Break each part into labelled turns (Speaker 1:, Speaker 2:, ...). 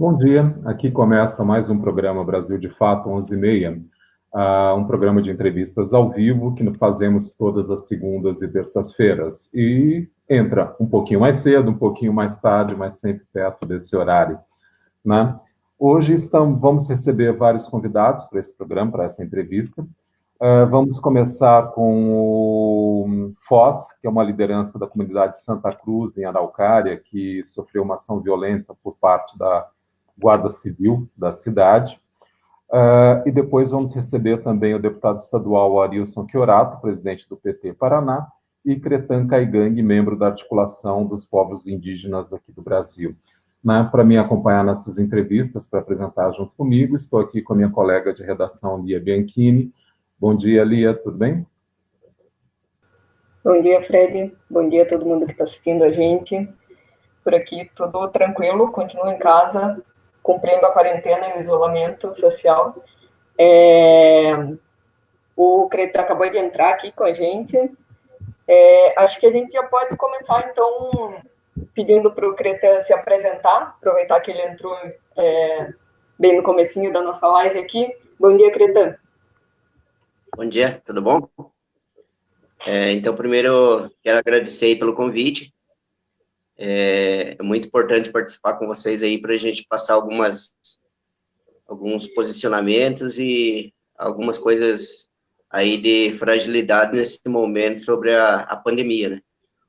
Speaker 1: Bom dia, aqui começa mais um programa Brasil de Fato, 11h30, um programa de entrevistas ao vivo que fazemos todas as segundas e terças-feiras. E entra um pouquinho mais cedo, um pouquinho mais tarde, mas sempre perto desse horário, né? Hoje vamos receber vários convidados para esse programa, para essa entrevista. Vamos começar com o Foz, que é uma liderança da comunidade Santa Cruz, em Araucária, que sofreu uma ação violenta por parte da Guarda Civil da cidade. E depois vamos receber também o deputado estadual Arilson Chiorato, presidente do PT Paraná, e Cretan Caigang, membro da articulação dos povos indígenas aqui do Brasil. Para me acompanhar nessas entrevistas, para apresentar junto comigo, estou aqui com a minha colega de redação, Lia Bianchini. Bom dia, Lia, tudo bem?
Speaker 2: Bom dia, Fred. Bom dia a todo mundo que está assistindo a gente. Por aqui tudo tranquilo, continuo em casa, cumprindo a quarentena e o isolamento social. O Creta acabou de entrar aqui com a gente. Acho que a gente já pode começar, então, pedindo para o Creta se apresentar, aproveitar que ele entrou bem no comecinho da nossa live aqui. Bom dia, Creta.
Speaker 3: Bom dia, tudo bom? Então, primeiro, quero agradecer aí pelo convite. É muito importante participar com vocês aí para a gente passar alguns posicionamentos e algumas coisas aí de fragilidade nesse momento sobre a pandemia, né?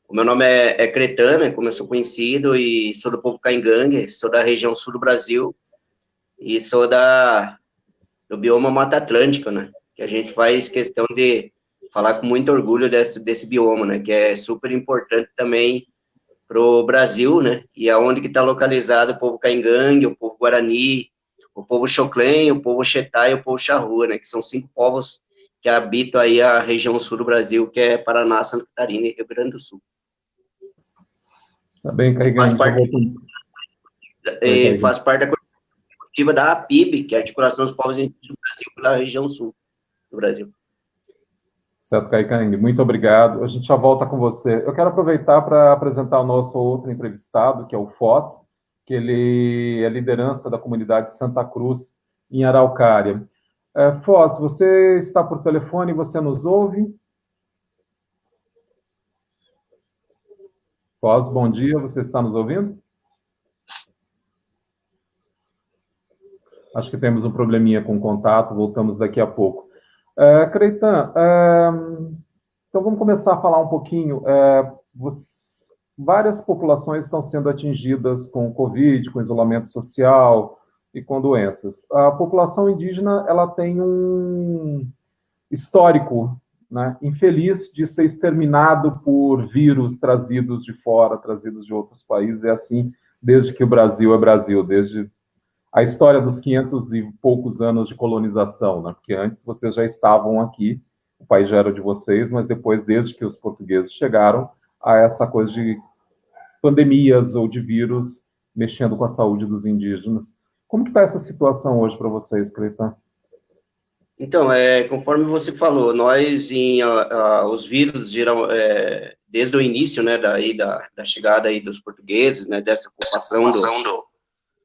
Speaker 3: O meu nome é Cretan, né, como eu sou conhecido, e sou do povo Caigang, sou da região sul do Brasil e sou do bioma Mata Atlântica, né? Que a gente faz questão de falar com muito orgulho desse bioma, né? Que é super importante também para o Brasil, né? E aonde que está localizado o povo Caigang, o povo Guarani, o povo Xoclen, o povo Xetá e o povo Charrua, né? Que são 5 povos que habitam aí a região sul do Brasil, que é Paraná, Santa Catarina e Rio Grande do Sul.
Speaker 1: Tá bem, Caigang.
Speaker 3: Faz parte da coletiva da APIB, que é a Articulação dos Povos Indígenas do Brasil, pela região sul do Brasil.
Speaker 1: Certo, Caigang, muito obrigado. A gente já volta com você. Eu quero aproveitar para apresentar o nosso outro entrevistado, que é o Foz, que ele é liderança da comunidade Santa Cruz, em Araucária. Foz, você está por telefone, você nos ouve? Foz, bom dia, você está nos ouvindo? Acho que temos um probleminha com o contato, voltamos daqui a pouco. Cretan, então vamos começar a falar um pouquinho. Várias populações estão sendo atingidas com o Covid, com isolamento social e com doenças. A população indígena ela tem um histórico, né, infeliz de ser exterminado por vírus trazidos de fora, trazidos de outros países. É assim desde que o Brasil é Brasil, desde a história dos 500 e poucos anos de colonização, né? Porque antes vocês já estavam aqui, o país já era de vocês, mas depois, desde que os portugueses chegaram, há essa coisa de pandemias ou de vírus mexendo com a saúde dos indígenas. Como que está essa situação hoje para vocês, Cretan?
Speaker 3: Então, conforme você falou, nós, os vírus, desde o início, né, da chegada aí dos portugueses, né, dessa ocupação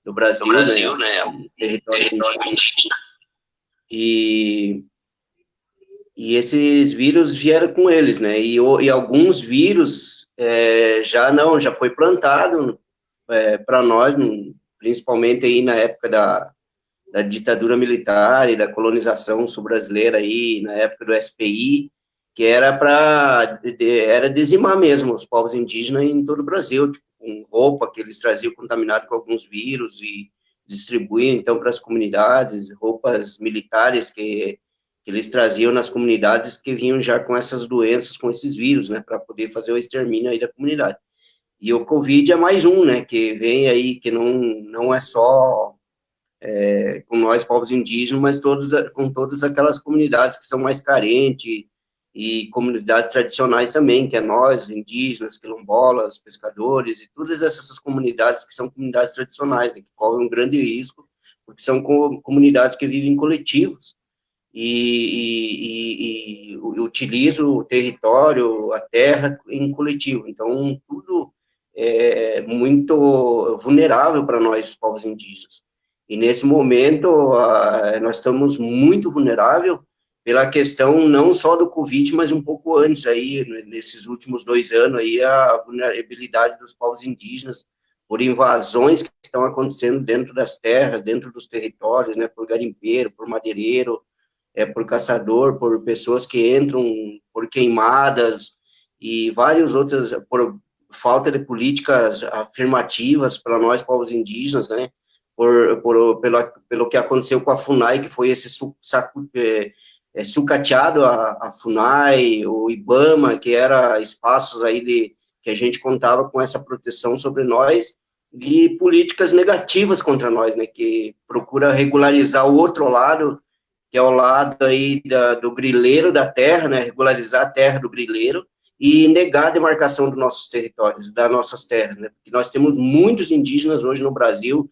Speaker 3: do Brasil, né, território indígena. E esses vírus vieram com eles, né, e alguns vírus já foi plantado para nós, principalmente aí na época da ditadura militar e da colonização sul-brasileira aí, na época do SPI, que era dizimar mesmo os povos indígenas em todo o Brasil, tipo, com roupa que eles traziam contaminada com alguns vírus e distribuíam, então, para as comunidades, roupas militares que eles traziam nas comunidades que vinham já com essas doenças, com esses vírus, né, para poder fazer o extermínio aí da comunidade. E o Covid é mais um, né, que vem aí, que não é só com nós, povos indígenas, mas com todas aquelas comunidades que são mais carentes, e comunidades tradicionais também, que é nós, indígenas, quilombolas, pescadores, e todas essas comunidades que são comunidades tradicionais, né, que correm um grande risco, porque são comunidades que vivem em coletivos, e utilizam o território, a terra, em coletivo. Então, tudo muito vulnerável para nós, povos indígenas. E nesse momento, nós estamos muito vulneráveis pela questão não só do Covid, mas um pouco antes aí, nesses últimos 2 anos aí, a vulnerabilidade dos povos indígenas por invasões que estão acontecendo dentro das terras, dentro dos territórios, né, por garimpeiro, por madeireiro, por caçador, por pessoas que entram por queimadas e várias outras, por falta de políticas afirmativas para nós, povos indígenas, né, pelo que aconteceu com a FUNAI, que foi esse sucateado a FUNAI, o IBAMA, que era espaços aí que a gente contava com essa proteção sobre nós, e políticas negativas contra nós, né, que procura regularizar o outro lado, que é o lado aí do grileiro da terra, né, regularizar a terra do grileiro, e negar a demarcação dos nossos territórios, das nossas terras, né, porque nós temos muitos indígenas hoje no Brasil,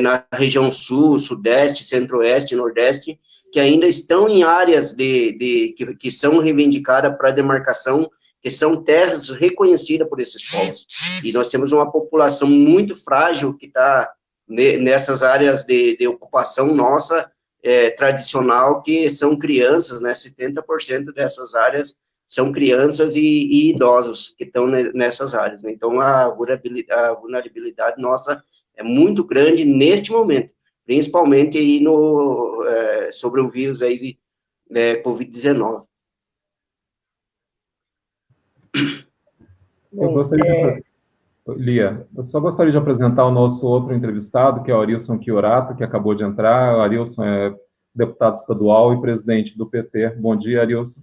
Speaker 3: na região sul, sudeste, centro-oeste, nordeste, que ainda estão em áreas que são reivindicadas para demarcação, que são terras reconhecidas por esses povos. E nós temos uma população muito frágil que está nessas áreas de ocupação nossa, tradicional, que são crianças, né, 70% dessas áreas são crianças e idosos que estão nessas áreas, né? Então, a vulnerabilidade nossa é muito grande neste momento, principalmente aí sobre o vírus aí Covid-19.
Speaker 1: Eu gostaria Lia, eu só gostaria de apresentar o nosso outro entrevistado, que é o Arilson Chiorato, que acabou de entrar. O Arilson é deputado estadual e presidente do PT. Bom dia, Arilson.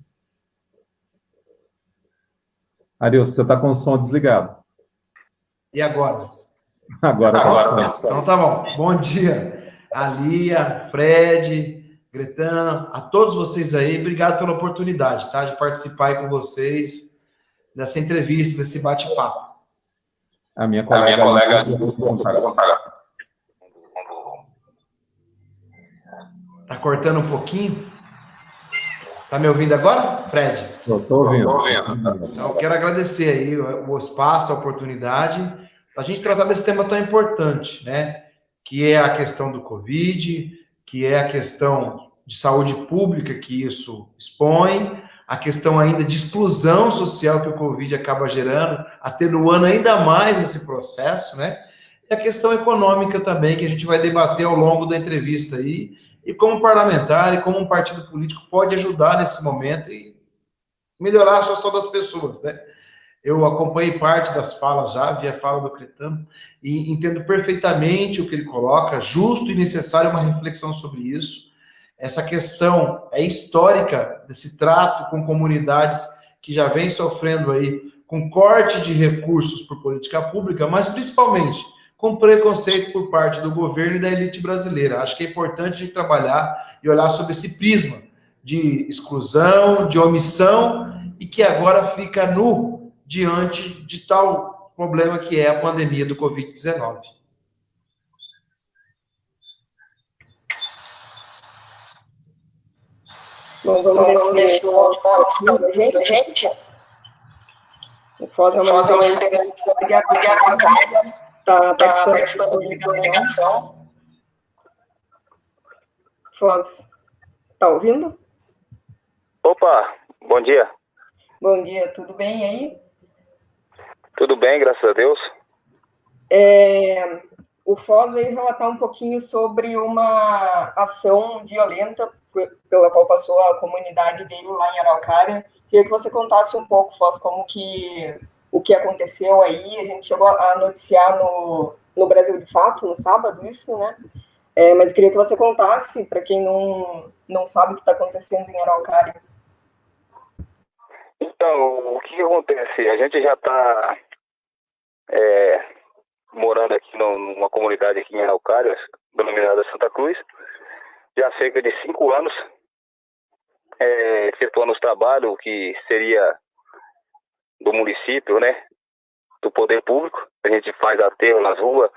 Speaker 1: Arilson, você está com o som desligado.
Speaker 4: E agora?
Speaker 1: Agora.
Speaker 4: Então tá bom. Bom dia, a Lia, Fred, Gretan, a todos vocês aí. Obrigado pela oportunidade, tá? De participar aí com vocês nessa entrevista, nesse bate-papo.
Speaker 1: A minha colega...
Speaker 4: Tá cortando um pouquinho? Tá me ouvindo agora, Fred?
Speaker 1: Estou ouvindo.
Speaker 4: Então, eu quero agradecer aí o espaço, a oportunidade, para a gente tratar desse tema tão importante, né? Que é a questão do Covid, que é a questão de saúde pública que isso expõe, a questão ainda de exclusão social que o Covid acaba gerando, atenuando ainda mais esse processo, né? E a questão econômica também, que a gente vai debater ao longo da entrevista aí, e como parlamentar e como um partido político pode ajudar nesse momento e melhorar a situação das pessoas, né? Eu acompanhei parte das falas já, vi a fala do Cretano, e entendo perfeitamente o que ele coloca, justo e necessário uma reflexão sobre isso. Essa questão é histórica desse trato com comunidades que já vem sofrendo aí com corte de recursos por política pública, mas principalmente com preconceito por parte do governo e da elite brasileira. Acho que é importante a gente trabalhar e olhar sobre esse prisma de exclusão, de omissão, e que agora fica nu diante de tal problema que é a pandemia do Covid-19.
Speaker 2: Bom, vamos ver se o Foz está ouvindo a gente. O Foz é uma integração de Araucária, está participando da ligação. Foz, está ouvindo?
Speaker 5: Opa, bom dia.
Speaker 2: Bom dia, tudo bem aí?
Speaker 5: Tudo bem, graças a Deus.
Speaker 2: O Foz veio relatar um pouquinho sobre uma ação violenta pela qual passou a comunidade dele lá em Araucária. Queria que você contasse um pouco, Foz, o que aconteceu aí. A gente chegou a noticiar no Brasil de Fato, no sábado, isso, né? Mas queria que você contasse, para quem não sabe o que está acontecendo em Araucária.
Speaker 5: Então, o que acontece? A gente já está morando aqui numa comunidade aqui em Araucária, denominada Santa Cruz, já há cerca de 5 anos, efetuando os trabalhos que seria do município, né, do poder público. A gente faz aterro nas ruas,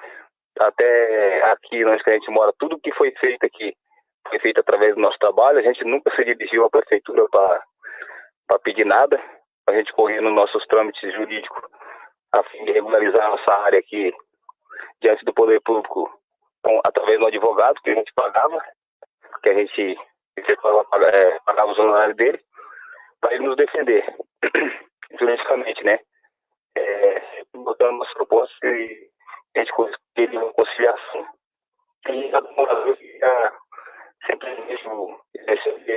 Speaker 5: até aqui onde a gente mora, tudo que foi feito aqui foi feito através do nosso trabalho. A gente nunca se dirigiu à prefeitura para pedir nada, a gente correndo nos nossos trâmites jurídicos a fim de regularizar a nossa área aqui diante do poder público, através do advogado que a gente pagava, que a gente pagava os honorários dele, para ele nos defender juridicamente, né? Botando umas propostas e a gente conseguiria uma conciliação. E cada morador queria simplesmente exercer o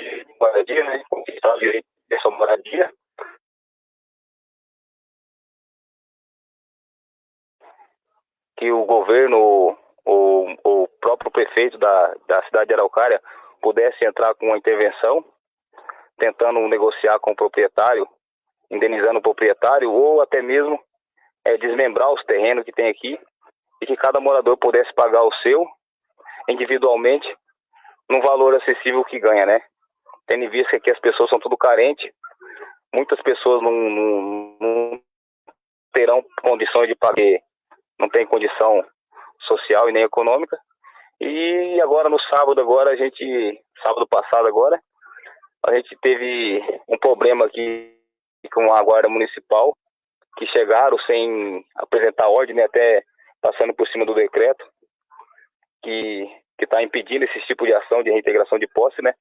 Speaker 5: direito de moradia, né? Conquistar o direito de sua moradia. Que o governo, o próprio prefeito da cidade de Araucária pudesse entrar com uma intervenção, tentando negociar com o proprietário, indenizando o proprietário, ou até mesmo desmembrar os terrenos que tem aqui, e que cada morador pudesse pagar o seu, individualmente, num valor acessível que ganha, né? Tendo em vista que aqui as pessoas são tudo carentes, muitas pessoas não terão condições de pagar, não tem condição social e nem econômica. E agora no sábado, sábado passado agora, a gente teve um problema aqui com a guarda municipal, que chegaram sem apresentar ordem, né, até passando por cima do decreto, que está impedindo esse tipo de ação de reintegração de posse, né,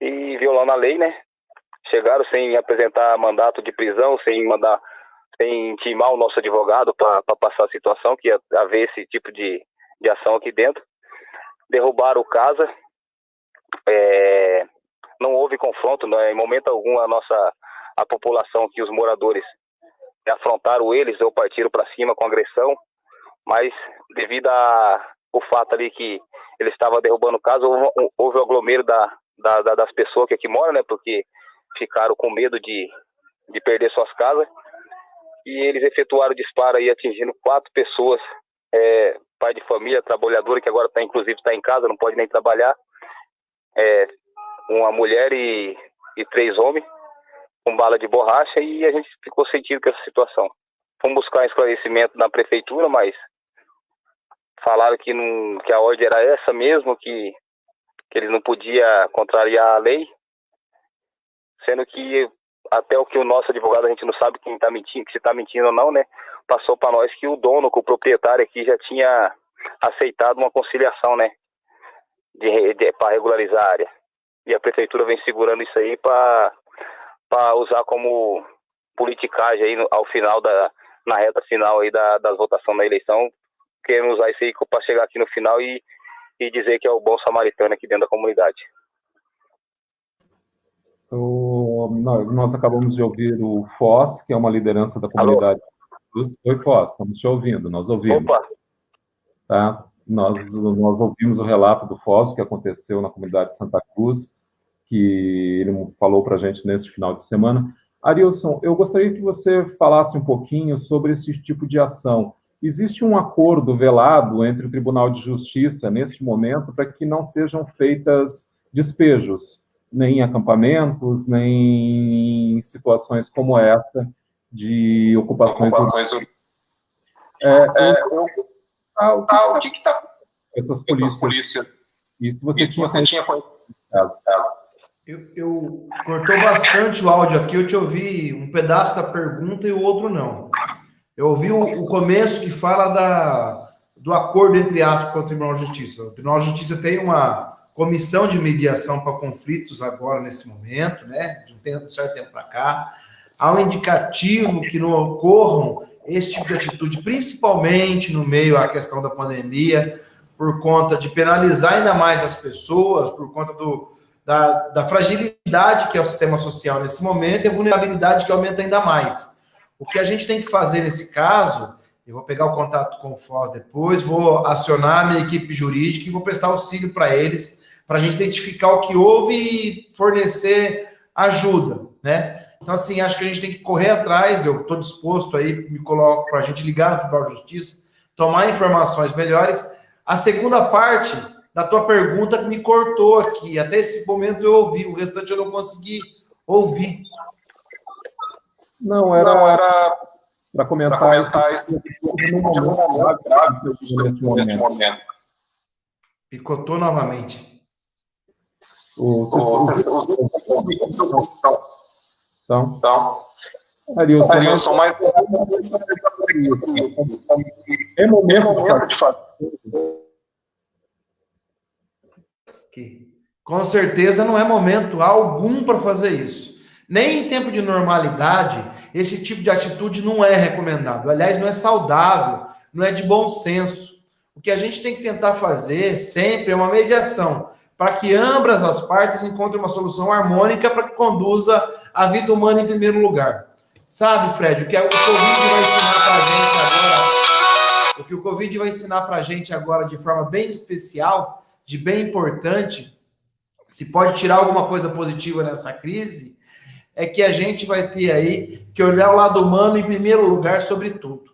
Speaker 5: e violando a lei, né, chegaram sem apresentar mandato de prisão, sem intimar o nosso advogado para passar a situação, que ia haver esse tipo de ação aqui dentro. Derrubaram casa, não houve confronto, né, em momento algum a população, que os moradores afrontaram eles ou partiram para cima com agressão, mas devido ao fato ali que ele estava derrubando casa, houve o aglomero das pessoas que aqui moram, né, porque ficaram com medo de perder suas casas, e eles efetuaram o disparo aí, atingindo 4 pessoas, pai de família, trabalhadora, que agora inclusive está em casa, não pode nem trabalhar, uma mulher e 3 homens, com bala de borracha, e a gente ficou sentido com essa situação. Fomos buscar esclarecimento na prefeitura, mas falaram que a ordem era essa mesmo, que eles não podiam contrariar a lei, sendo que até o que o nosso advogado, a gente não sabe quem está mentindo, se está mentindo ou não, né? Passou para nós que o dono, que o proprietário aqui já tinha aceitado uma conciliação, né? Para regularizar a área. E a prefeitura vem segurando isso aí para usar como politicagem aí ao final na reta final aí das votações da eleição, querendo usar isso aí para chegar aqui no final e dizer que é o bom samaritano aqui dentro da comunidade.
Speaker 1: Nós acabamos de ouvir o Foz, que é uma liderança da comunidade. Alô? Oi, Foz, estamos te ouvindo, nós ouvimos.
Speaker 5: Opa!
Speaker 1: Tá? Nós ouvimos o relato do Foz, que aconteceu na comunidade de Santa Cruz, que ele falou para a gente nesse final de semana. Arilson, eu gostaria que você falasse um pouquinho sobre esse tipo de ação. Existe um acordo velado entre o Tribunal de Justiça, neste momento, para que não sejam feitas despejos, nem em acampamentos, nem em situações como essa, de ocupações... O que está... Essas polícias... Isso você tinha conhecido.
Speaker 4: Eu cortou bastante o áudio aqui, eu te ouvi um pedaço da pergunta e o outro não. Eu ouvi o começo que fala do acordo, entre aspas, com o Tribunal de Justiça. O Tribunal de Justiça tem uma comissão de mediação para conflitos agora, nesse momento, né? De um certo tempo para cá. Há um indicativo que não ocorram esse tipo de atitude, principalmente no meio à questão da pandemia, por conta de penalizar ainda mais as pessoas, por conta da fragilidade que é o sistema social nesse momento e a vulnerabilidade que aumenta ainda mais. O que a gente tem que fazer nesse caso, eu vou pegar o contato com o Foz depois, vou acionar a minha equipe jurídica e vou prestar auxílio para eles, para a gente identificar o que houve e fornecer ajuda, né? Então, assim, acho que a gente tem que correr atrás, eu estou disposto aí, me coloco para a gente ligar no Tribunal de Justiça, tomar informações melhores. A segunda parte da tua pergunta me cortou aqui, até esse momento eu ouvi, o restante eu não consegui ouvir.
Speaker 1: Não, era para comentar isso num momento nesse momento.
Speaker 4: Picotou novamente.
Speaker 1: Então, Arilson, mas é momento de fazer.
Speaker 4: Com certeza não é momento algum para fazer isso. Nem em tempo de normalidade, esse tipo de atitude não é recomendado. Aliás, não é saudável, não é de bom senso. O que a gente tem que tentar fazer sempre é uma mediação, para que ambas as partes encontrem uma solução harmônica para que conduza a vida humana em primeiro lugar. Sabe, Fred, o que o Covid vai ensinar para a gente agora, o que o Covid vai ensinar para a gente agora de forma bem especial, de bem importante, se pode tirar alguma coisa positiva nessa crise, é que a gente vai ter aí que olhar o lado humano em primeiro lugar sobre tudo.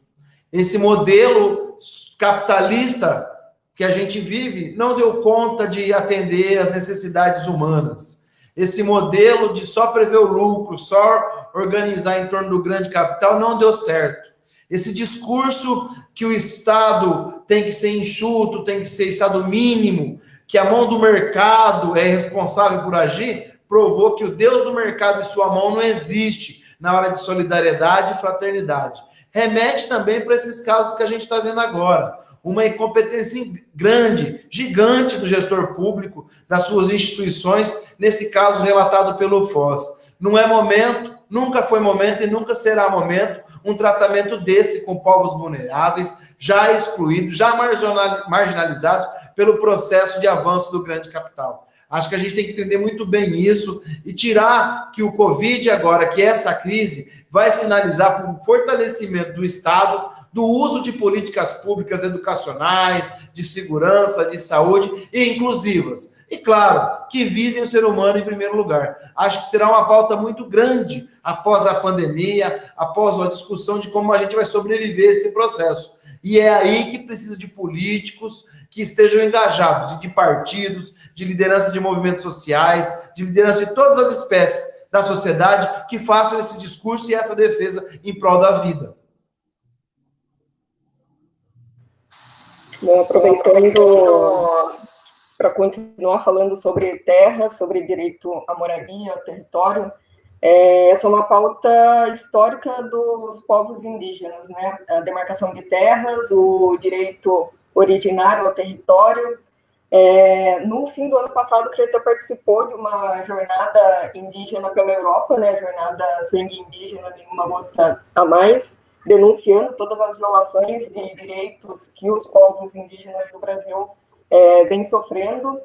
Speaker 4: Esse modelo capitalista que a gente vive não deu conta de atender às necessidades humanas. Esse modelo de só prever o lucro, só organizar em torno do grande capital não deu certo. Esse discurso que o Estado tem que ser enxuto, tem que ser Estado mínimo, que a mão do mercado é responsável por agir, provou que o Deus do mercado em sua mão não existe na hora de solidariedade e fraternidade. Remete também para esses casos que a gente está vendo agora. Uma incompetência grande, gigante do gestor público, das suas instituições, nesse caso relatado pelo Foz. Não é momento, nunca foi momento e nunca será momento um tratamento desse com povos vulneráveis, já excluídos, já marginalizados pelo processo de avanço do grande capital. Acho que a gente tem que entender muito bem isso e tirar que o Covid agora, que essa crise, vai sinalizar por um fortalecimento do Estado, do uso de políticas públicas educacionais, de segurança, de saúde e inclusivas. E, claro, que visem o ser humano em primeiro lugar. Acho que será uma pauta muito grande após a pandemia, após a discussão de como a gente vai sobreviver a esse processo. E é aí que precisa de políticos que estejam engajados, de partidos, de liderança de movimentos sociais, de liderança de todas as espécies da sociedade que façam esse discurso e essa defesa em prol da vida.
Speaker 2: Bom, aproveitando para continuar falando sobre terra, sobre direito à moradia, ao território, essa é uma pauta histórica dos povos indígenas, né? A demarcação de terras, o direito originário ao território. No fim do ano passado, o Creta participou de uma jornada indígena pela Europa, né? Jornada Sangue Indígena, Nenhuma Gota a Mais, denunciando todas as violações de direitos que os povos indígenas do Brasil vêm sofrendo.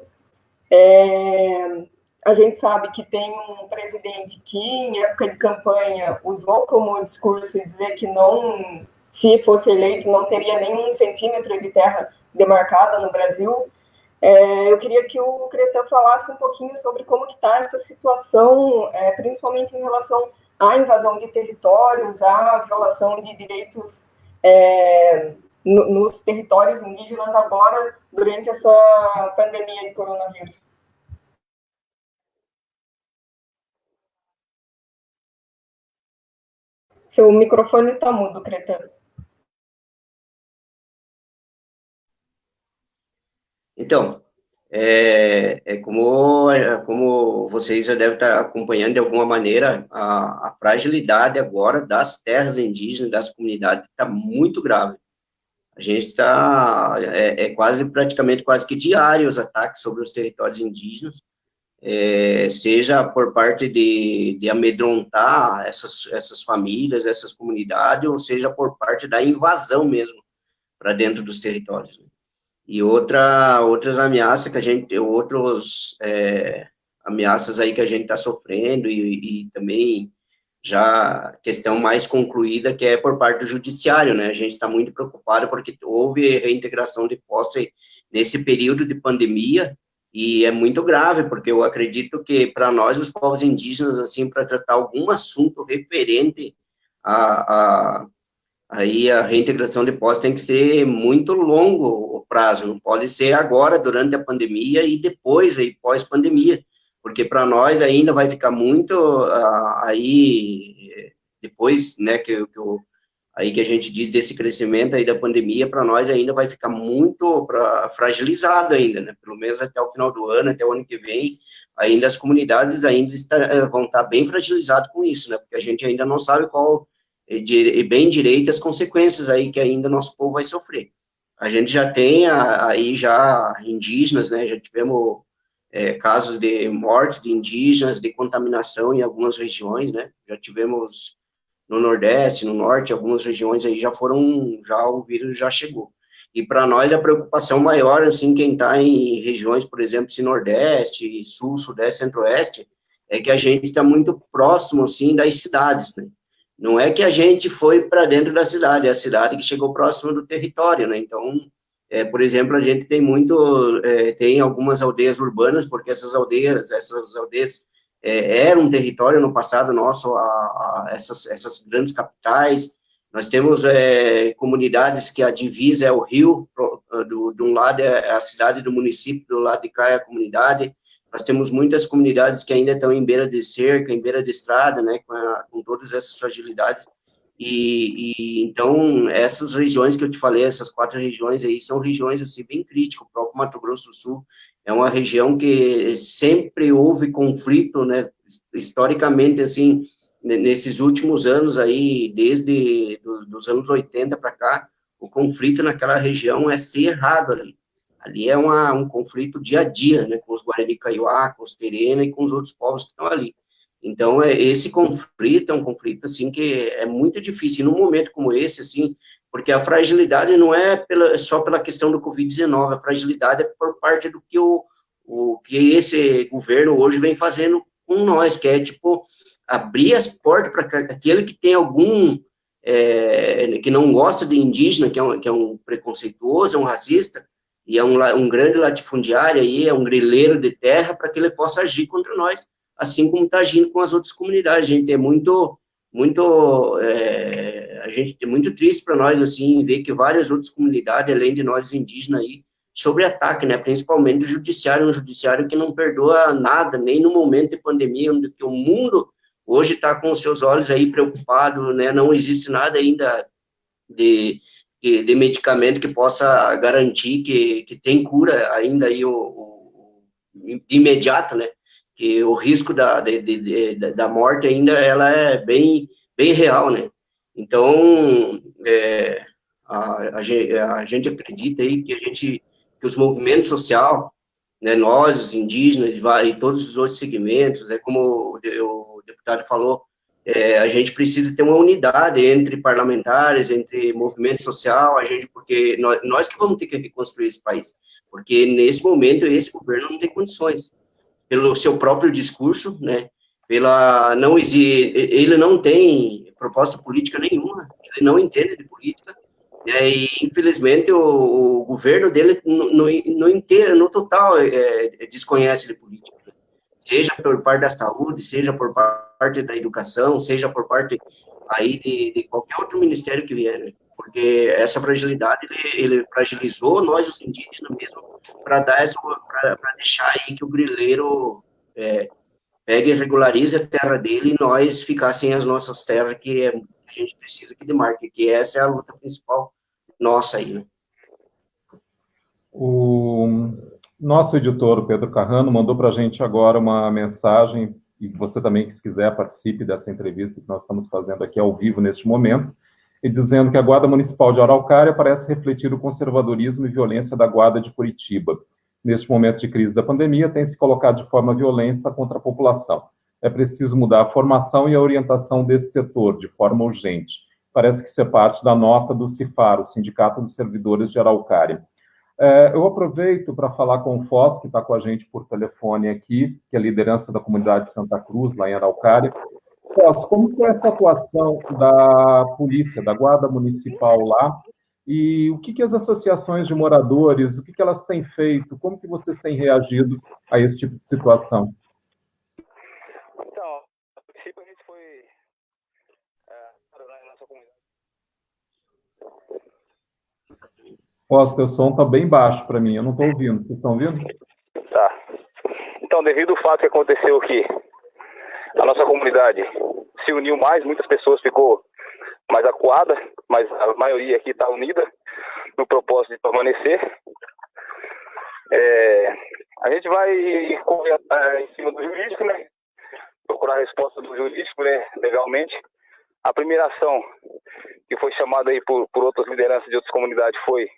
Speaker 2: A gente sabe que tem um presidente que, em época de campanha, usou como discurso dizer que não, se fosse eleito, não teria nenhum centímetro de terra demarcada no Brasil. Eu queria que o Creta falasse um pouquinho sobre como que está essa situação, principalmente em relação à invasão de territórios, à violação de direitos nos territórios indígenas agora, durante essa pandemia de coronavírus. Seu microfone está mudo, Creta.
Speaker 3: Então, como vocês já devem estar acompanhando de alguma maneira, a fragilidade agora das terras indígenas, das comunidades, está muito grave. A gente está, praticamente quase que diário os ataques sobre os territórios indígenas, seja por parte de amedrontar essas famílias, essas comunidades, ou seja por parte da invasão mesmo para dentro dos territórios, né? E outras ameaças que a gente, ameaças aí que a gente está sofrendo e também já questão mais concluída, que é por parte do judiciário, né? A gente está muito preocupado porque houve reintegração de posse nesse período de pandemia e é muito grave, porque eu acredito que para nós, os povos indígenas, assim, para tratar algum assunto referente aí a reintegração de posse tem que ser muito longo o prazo, não pode ser agora, durante a pandemia e depois, aí, pós-pandemia, porque para nós ainda vai ficar muito aí, depois, né, que aí que a gente diz desse crescimento aí da pandemia, para nós ainda vai ficar muito fragilizado ainda, né? Pelo menos até o final do ano, até o ano que vem, ainda as comunidades ainda vão estar bem fragilizadas com isso, né? Porque a gente ainda não sabe qual bem direito as consequências aí que ainda nosso povo vai sofrer. A gente já tem aí já indígenas, né? Já tivemos casos de morte de indígenas, de contaminação em algumas regiões, né? Já tivemos no Nordeste, no Norte, algumas regiões aí já o vírus já chegou. E para nós a preocupação maior, assim, quem está em regiões, por exemplo, se Nordeste, Sul, Sudeste, Centro-Oeste, é que a gente está muito próximo, assim, das cidades, né? Não é que a gente foi para dentro da cidade, é a cidade que chegou próximo do território, né? Então, por exemplo, a gente tem tem algumas aldeias urbanas, porque essas aldeias eram um território no passado nosso, essas grandes capitais. Nós temos comunidades que a divisa é o rio, de um lado é a cidade do município, do lado de cá é a comunidade. Nós temos muitas comunidades que ainda estão em beira de cerca, em beira de estrada, né, com todas essas fragilidades. Então, essas regiões que eu te falei, essas 4 regiões aí, são regiões, assim, bem críticas. O próprio Mato Grosso do Sul é uma região que sempre houve conflito, né, historicamente, assim, nesses últimos anos aí, desde dos anos 80 para cá, o conflito naquela região é cerrado ali. Ali é um conflito dia a dia, né, com os Guarani Kaiowá, com os Terena e com os outros povos que estão ali. Então, esse conflito é um conflito, assim, que é muito difícil. E num momento como esse, assim, porque a fragilidade não é só pela questão do Covid-19, a fragilidade é por parte do que esse governo hoje vem fazendo com nós, que é, tipo, abrir as portas para aquele que tem que não gosta de indígena, que é um preconceituoso, é um racista, e é um grande latifundiário aí, é um grileiro de terra, para que ele possa agir contra nós, assim como está agindo com as outras comunidades. A gente é muito triste para nós, assim, ver que várias outras comunidades, além de nós indígenas aí, sobre ataque, né, principalmente o judiciário, um judiciário que não perdoa nada, nem no momento de pandemia, onde que o mundo hoje está com os seus olhos aí preocupado, né, não existe nada ainda de medicamento que possa garantir que tem cura ainda aí de imediato, né, que o risco da morte ainda, ela é bem real, né. Então, a gente acredita aí que os movimentos sociais, né, nós, os indígenas, e todos os outros segmentos, como o deputado falou, a gente precisa ter uma unidade entre parlamentares, entre movimento social, porque nós que vamos ter que reconstruir esse país, porque nesse momento esse governo não tem condições, pelo seu próprio discurso, né, ele não tem proposta política nenhuma, ele não entende de política, e infelizmente o governo dele no total desconhece de política, seja por parte da saúde, seja por parte da educação, seja por parte aí de qualquer outro ministério que vier, né? Porque essa fragilidade, ele fragilizou nós, os indígenas mesmo, para deixar aí que o grileiro pegue e regularize a terra dele e nós ficassem as nossas terras, que a gente precisa que demarque, que essa é a luta principal nossa aí, né?
Speaker 1: O nosso editor, Pedro Carrano, mandou para a gente agora uma mensagem, e você também, se quiser, participe dessa entrevista que nós estamos fazendo aqui ao vivo neste momento, e dizendo que a Guarda Municipal de Araucária parece refletir o conservadorismo e violência da Guarda de Curitiba. Neste momento de crise da pandemia, tem se colocado de forma violenta contra a população. É preciso mudar a formação e a orientação desse setor de forma urgente. Parece que isso é parte da nota do CIFAR, o Sindicato dos Servidores de Araucária. Eu aproveito para falar com o Foz, que está com a gente por telefone aqui, que é a liderança da comunidade Santa Cruz, lá em Araucária. Foz, como foi essa atuação da polícia, da Guarda Municipal lá? E o que as associações de moradores, o que elas têm feito? Como que vocês têm reagido a esse tipo de situação?
Speaker 5: Então, a princípio a gente foi na nossa comunidade.
Speaker 1: Foz, teu som está bem baixo para mim, eu não estou ouvindo. Vocês estão ouvindo?
Speaker 5: Tá. Então, devido ao fato que aconteceu que a nossa comunidade se uniu mais, muitas pessoas ficou mais acuada, mas a maioria aqui está unida no propósito de permanecer. A gente vai correr em cima do jurídico, né? Procurar a resposta do jurídico, né? Legalmente. A primeira ação que foi chamada aí por outras lideranças de outras comunidades foi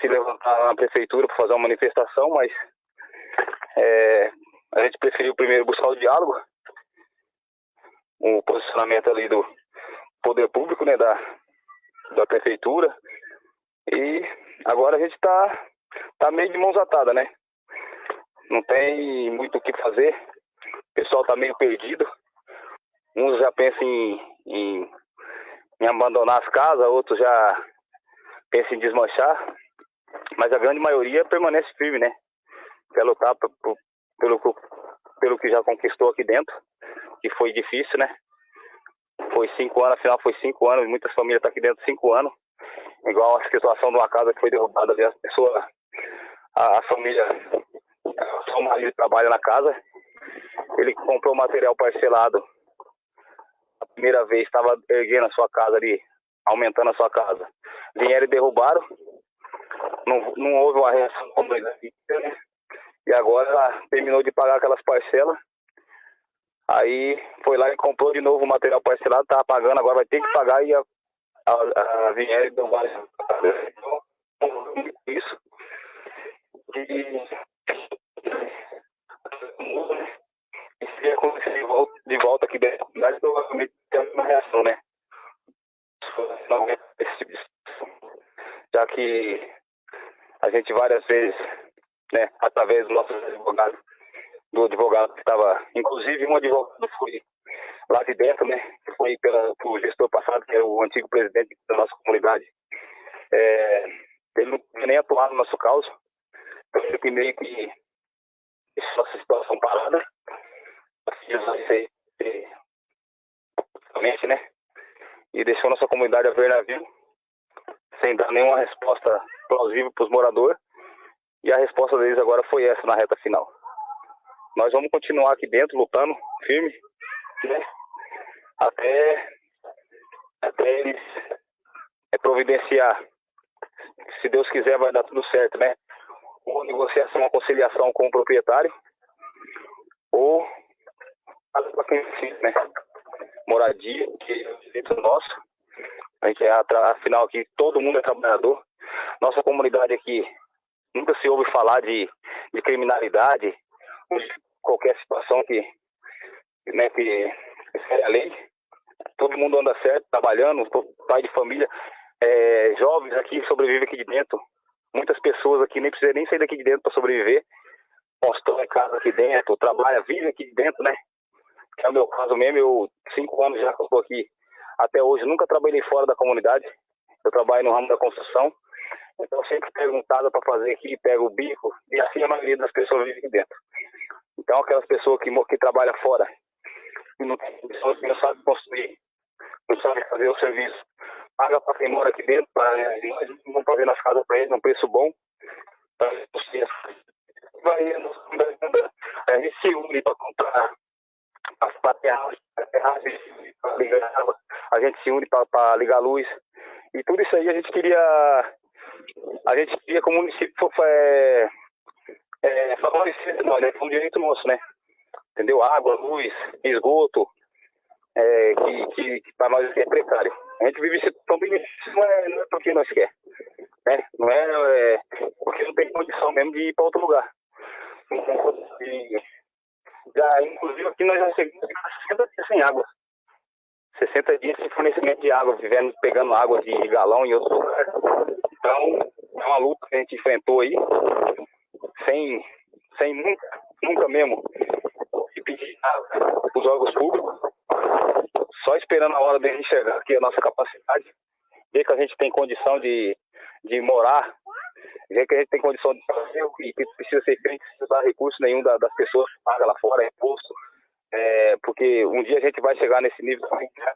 Speaker 5: se levantar na prefeitura para fazer uma manifestação, mas a gente preferiu primeiro buscar o diálogo, o posicionamento ali do poder público, né, da prefeitura, e agora a gente tá meio de mãos atadas, né? Não tem muito o que fazer, o pessoal tá meio perdido, uns já pensam em abandonar as casas, outros já pensam em desmanchar, mas a grande maioria permanece firme, né? Quer lutar pelo que já conquistou aqui dentro, que foi difícil, né? Foi 5 anos, afinal foi 5 anos, muitas famílias estão aqui dentro 5 anos, igual a situação de uma casa que foi derrubada ali, as pessoas, a família, só o marido trabalha na casa, ele comprou material parcelado, a primeira vez estava erguendo a sua casa ali, aumentando a sua casa, vieram e derrubaram, não houve uma reação comunidade, né? E agora ela terminou de pagar aquelas parcelas, aí foi lá e comprou de novo o material parcelado, estava pagando, agora vai ter que pagar, e a Viniere deu várias isso. E se acontecer de volta aqui dentro da cidade, provavelmente tem uma reação, né? Já que a gente várias vezes, né, através do nosso advogado, do advogado que estava, inclusive um advogado foi lá de dentro, né, que foi pelo gestor passado, que era o antigo presidente da nossa comunidade, ele não podia nem atuar no nosso caso, porque que meio que nossa situação parada, né, e deixou nossa comunidade a ver navio, sem dar nenhuma resposta plausível para os moradores, e a resposta deles agora foi essa na reta final. Nós vamos continuar aqui dentro, lutando, firme, né? Até eles providenciar. Se Deus quiser, vai dar tudo certo, né? Ou negociação, uma conciliação com o proprietário, ou para quem precisa, né? Moradia, que é o direito nosso. A gente afinal aqui, todo mundo é trabalhador. Nossa comunidade aqui nunca se ouve falar de criminalidade, qualquer situação que seja a lei. Todo mundo anda certo, trabalhando, pai de família, jovens aqui sobrevivem aqui de dentro. Muitas pessoas aqui nem precisam nem sair daqui de dentro para sobreviver. Constroem casa aqui dentro, trabalha, vive aqui de dentro, né? Que é o meu caso mesmo, eu 5 anos já que eu estou aqui. Até hoje nunca trabalhei fora da comunidade. Eu trabalho no ramo da construção. Então eu sempre pego um casa para fazer aqui, pego o bico, e assim a maioria das pessoas vive aqui dentro. Então aquelas pessoas que trabalham fora, que não tem pessoas que não sabem construir, não sabem fazer o serviço, paga para quem mora aqui dentro, nós vamos fazer nas casas para eles, um preço bom, para eles construir. A gente se une para comprar para ligar água, a gente se une para ligar luz, e tudo isso aí a gente queria que o município favorecer nós, né? É um direito nosso, né? Entendeu? Água, luz, esgoto, que para nós é precário. A gente vive situação bem difícil, não é porque nós quer, né? Não é porque não tem condição mesmo de ir para outro lugar. Já, inclusive aqui nós já chegamos a 60 dias sem água. 60 dias sem fornecimento de água, vivendo pegando água de galão em outros lugares. Então, é uma luta que a gente enfrentou aí, sem nunca mesmo pedir os órgãos públicos, só esperando a hora de a gente chegar aqui a nossa capacidade, ver que a gente tem condição de morar, ver que a gente tem condição de fazer o que precisa ser feito, sem usar recurso nenhum das pessoas que pagam lá fora, imposto, porque um dia a gente vai chegar nesse nível também, né?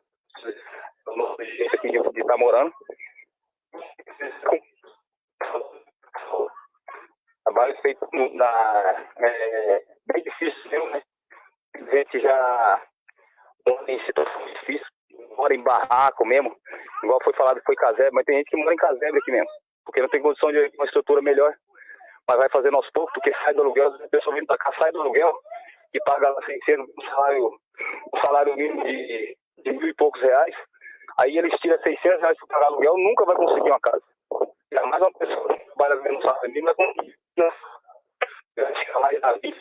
Speaker 5: O nosso jeito aqui de estar morando. Trabalho feito bem difícil, né? A gente já mora em situação difícil, mora em barraco mesmo, igual foi falado, foi casebre, mas tem gente que mora em casebre aqui mesmo, porque não tem condição de uma estrutura melhor, mas vai fazendo aos poucos, porque sai do aluguel, a pessoa vindo pra cá, sai do aluguel, que paga lá 600, um salário mínimo de 1.000 e poucos reais, aí eles tiram 600 reais para pagar aluguel, nunca vai conseguir uma casa. Ainda mais uma pessoa que trabalha no salário mínimo, vai conseguir. Fica lá na vida,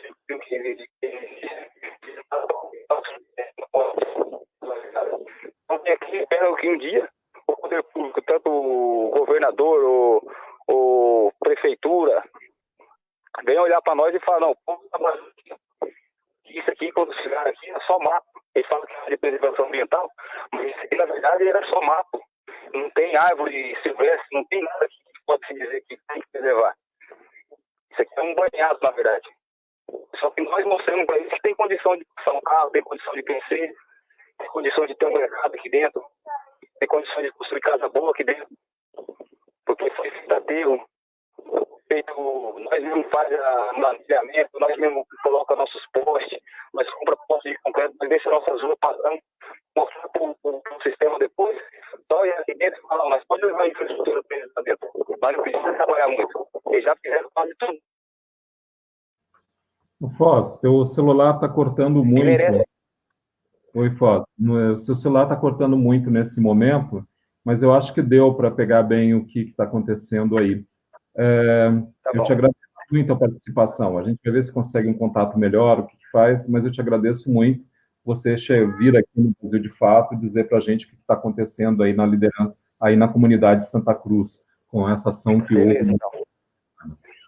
Speaker 5: então tem aqui, espero que um dia o poder público, tanto o governador ou prefeitura, venha olhar para nós e falar, não, o povo está trabalhando aqui. Isso aqui, quando chegar aqui, é só mato. Eles falam que é de preservação ambiental, mas isso aqui, na verdade, era só mato. Não tem árvore silvestre, não tem nada aqui que pode se dizer que tem que preservar. Isso aqui é um banhado, na verdade. Só que nós mostramos para eles que tem condição de passar um carro, tem condição de crescer, tem condição de ter um mercado aqui dentro, tem condição de construir casa boa aqui dentro. Porque foi feito aterro, nós mesmos fazemos anilhamento, nós mesmos colocamos nossos postes, nós compramos postes de concreto, nós deixamos nossas ruas padrão, mostrar para o sistema depois, só ir aqui dentro e falar, mas pode levar a infraestrutura para eles lá dentro. Mas não precisa trabalhar muito. Eles já fizeram quase tudo.
Speaker 1: Foz, teu celular está cortando muito. Oi, Foz. O seu celular está cortando muito nesse momento, mas eu acho que deu para pegar bem o que está acontecendo aí. Eu te agradeço muito a participação. A gente vai ver se consegue um contato melhor, o que faz, mas eu te agradeço muito você vir aqui no Brasil de Fato e dizer para a gente o que está acontecendo aí na liderança, aí na comunidade de Santa Cruz, com essa ação que houve.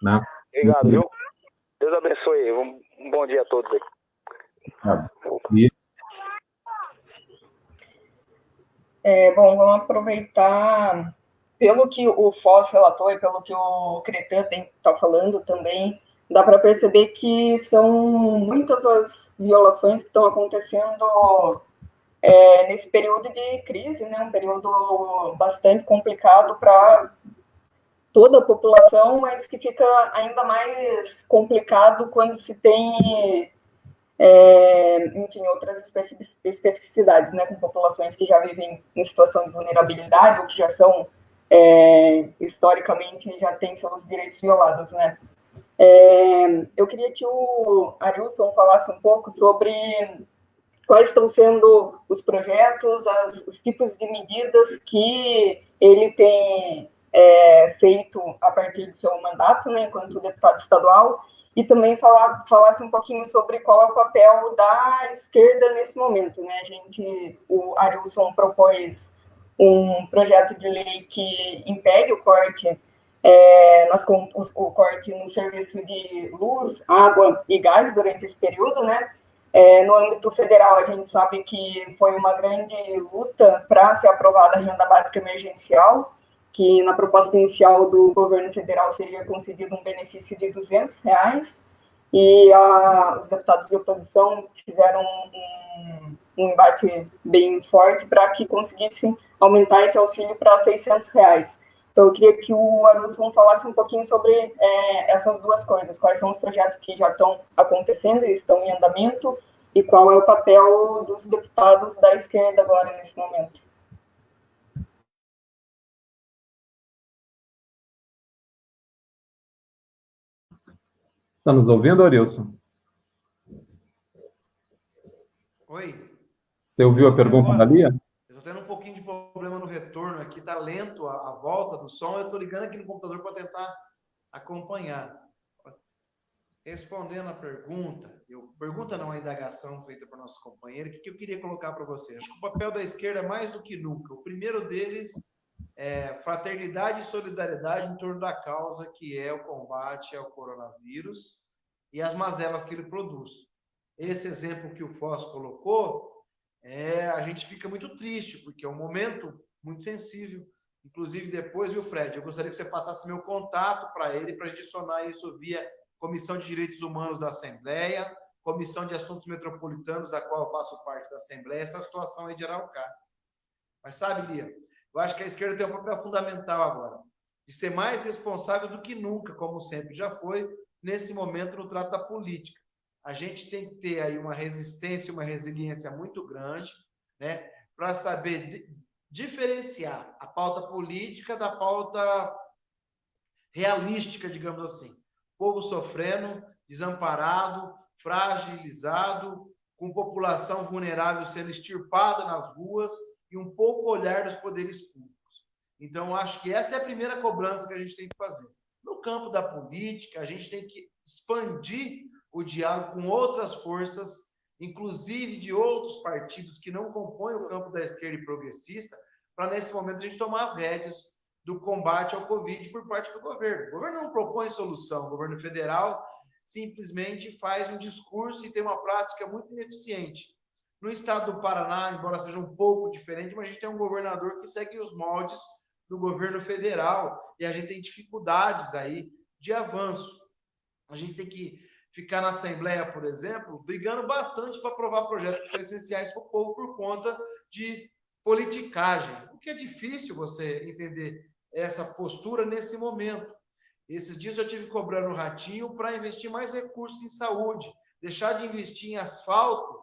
Speaker 1: Né?
Speaker 5: Obrigado, viu? Deus abençoe. Um bom dia a todos aí.
Speaker 2: Bom, vamos aproveitar, pelo que o Foz relatou e pelo que o Cretan está falando também, dá para perceber que são muitas as violações que estão acontecendo nesse período de crise, né? Um período bastante complicado para toda a população, mas que fica ainda mais complicado quando se tem, enfim, outras especificidades, né, com populações que já vivem em situação de vulnerabilidade ou que já são, historicamente, já têm seus direitos violados, né. Eu queria que o Arilson falasse um pouco sobre quais estão sendo os projetos, os tipos de medidas que ele tem feito a partir do seu mandato, né, enquanto deputado estadual, e também falasse um pouquinho sobre qual é o papel da esquerda nesse momento, né? O Arilson propôs um projeto de lei que impede o corte, o corte no serviço de luz, água e gás durante esse período, né? No âmbito federal, a gente sabe que foi uma grande luta para ser aprovada a renda básica emergencial, que na proposta inicial do governo federal seria concedido um benefício de R$200, e os deputados de oposição fizeram um embate bem forte para que conseguissem aumentar esse auxílio para R$600. Então, eu queria que o Arilson falasse um pouquinho sobre essas duas coisas, quais são os projetos que já estão acontecendo e estão em andamento, e qual é o papel dos deputados da esquerda agora, nesse momento.
Speaker 1: Está nos ouvindo, Arilson?
Speaker 4: Oi.
Speaker 1: Você ouviu a pergunta da Lia?
Speaker 4: Eu estou tendo um pouquinho de problema no retorno aqui, está lento a volta do som, eu estou ligando aqui no computador para tentar acompanhar. Respondendo a pergunta não, a indagação feita por nosso companheiro, o que eu queria colocar para você? Acho que o papel da esquerda é mais do que nunca. O primeiro deles é fraternidade e solidariedade em torno da causa, que é o combate ao coronavírus e as mazelas que ele produz. Esse exemplo que o Foz colocou, a gente fica muito triste, porque é um momento muito sensível. Inclusive, depois, viu, Fred, eu gostaria que você passasse meu contato para ele, para adicionar isso via Comissão de Direitos Humanos da Assembleia, Comissão de Assuntos Metropolitanos, da qual eu faço parte da Assembleia, essa situação aí de Araucária. Mas sabe, Lia, eu acho que a esquerda tem um papel fundamental agora, de ser mais responsável do que nunca, como sempre já foi, nesse momento no trato da política. A gente tem que ter aí uma resistência, uma resiliência muito grande, né? para saber diferenciar a pauta política da pauta realística, digamos assim. Povo sofrendo, desamparado, fragilizado, com população vulnerável sendo extirpada nas ruas e um pouco olhar dos poderes públicos. Então, acho que essa é a primeira cobrança que a gente tem que fazer. No campo da política, a gente tem que expandir o diálogo com outras forças, inclusive de outros partidos que não compõem o campo da esquerda e progressista, para, nesse momento, a gente tomar as rédeas do combate ao Covid por parte do governo. O governo não propõe solução, o governo federal simplesmente faz um discurso e tem uma prática muito ineficiente. No estado do Paraná, embora seja um pouco diferente, mas a gente tem um governador que segue os moldes do governo federal e a gente tem dificuldades aí de avanço. A gente tem que ficar na Assembleia, por exemplo, brigando bastante para aprovar projetos que são essenciais para o povo por conta de politicagem. O que é difícil você entender essa postura nesse momento. Esses dias eu tive cobrando o Ratinho para investir mais recursos em saúde, deixar de investir em asfalto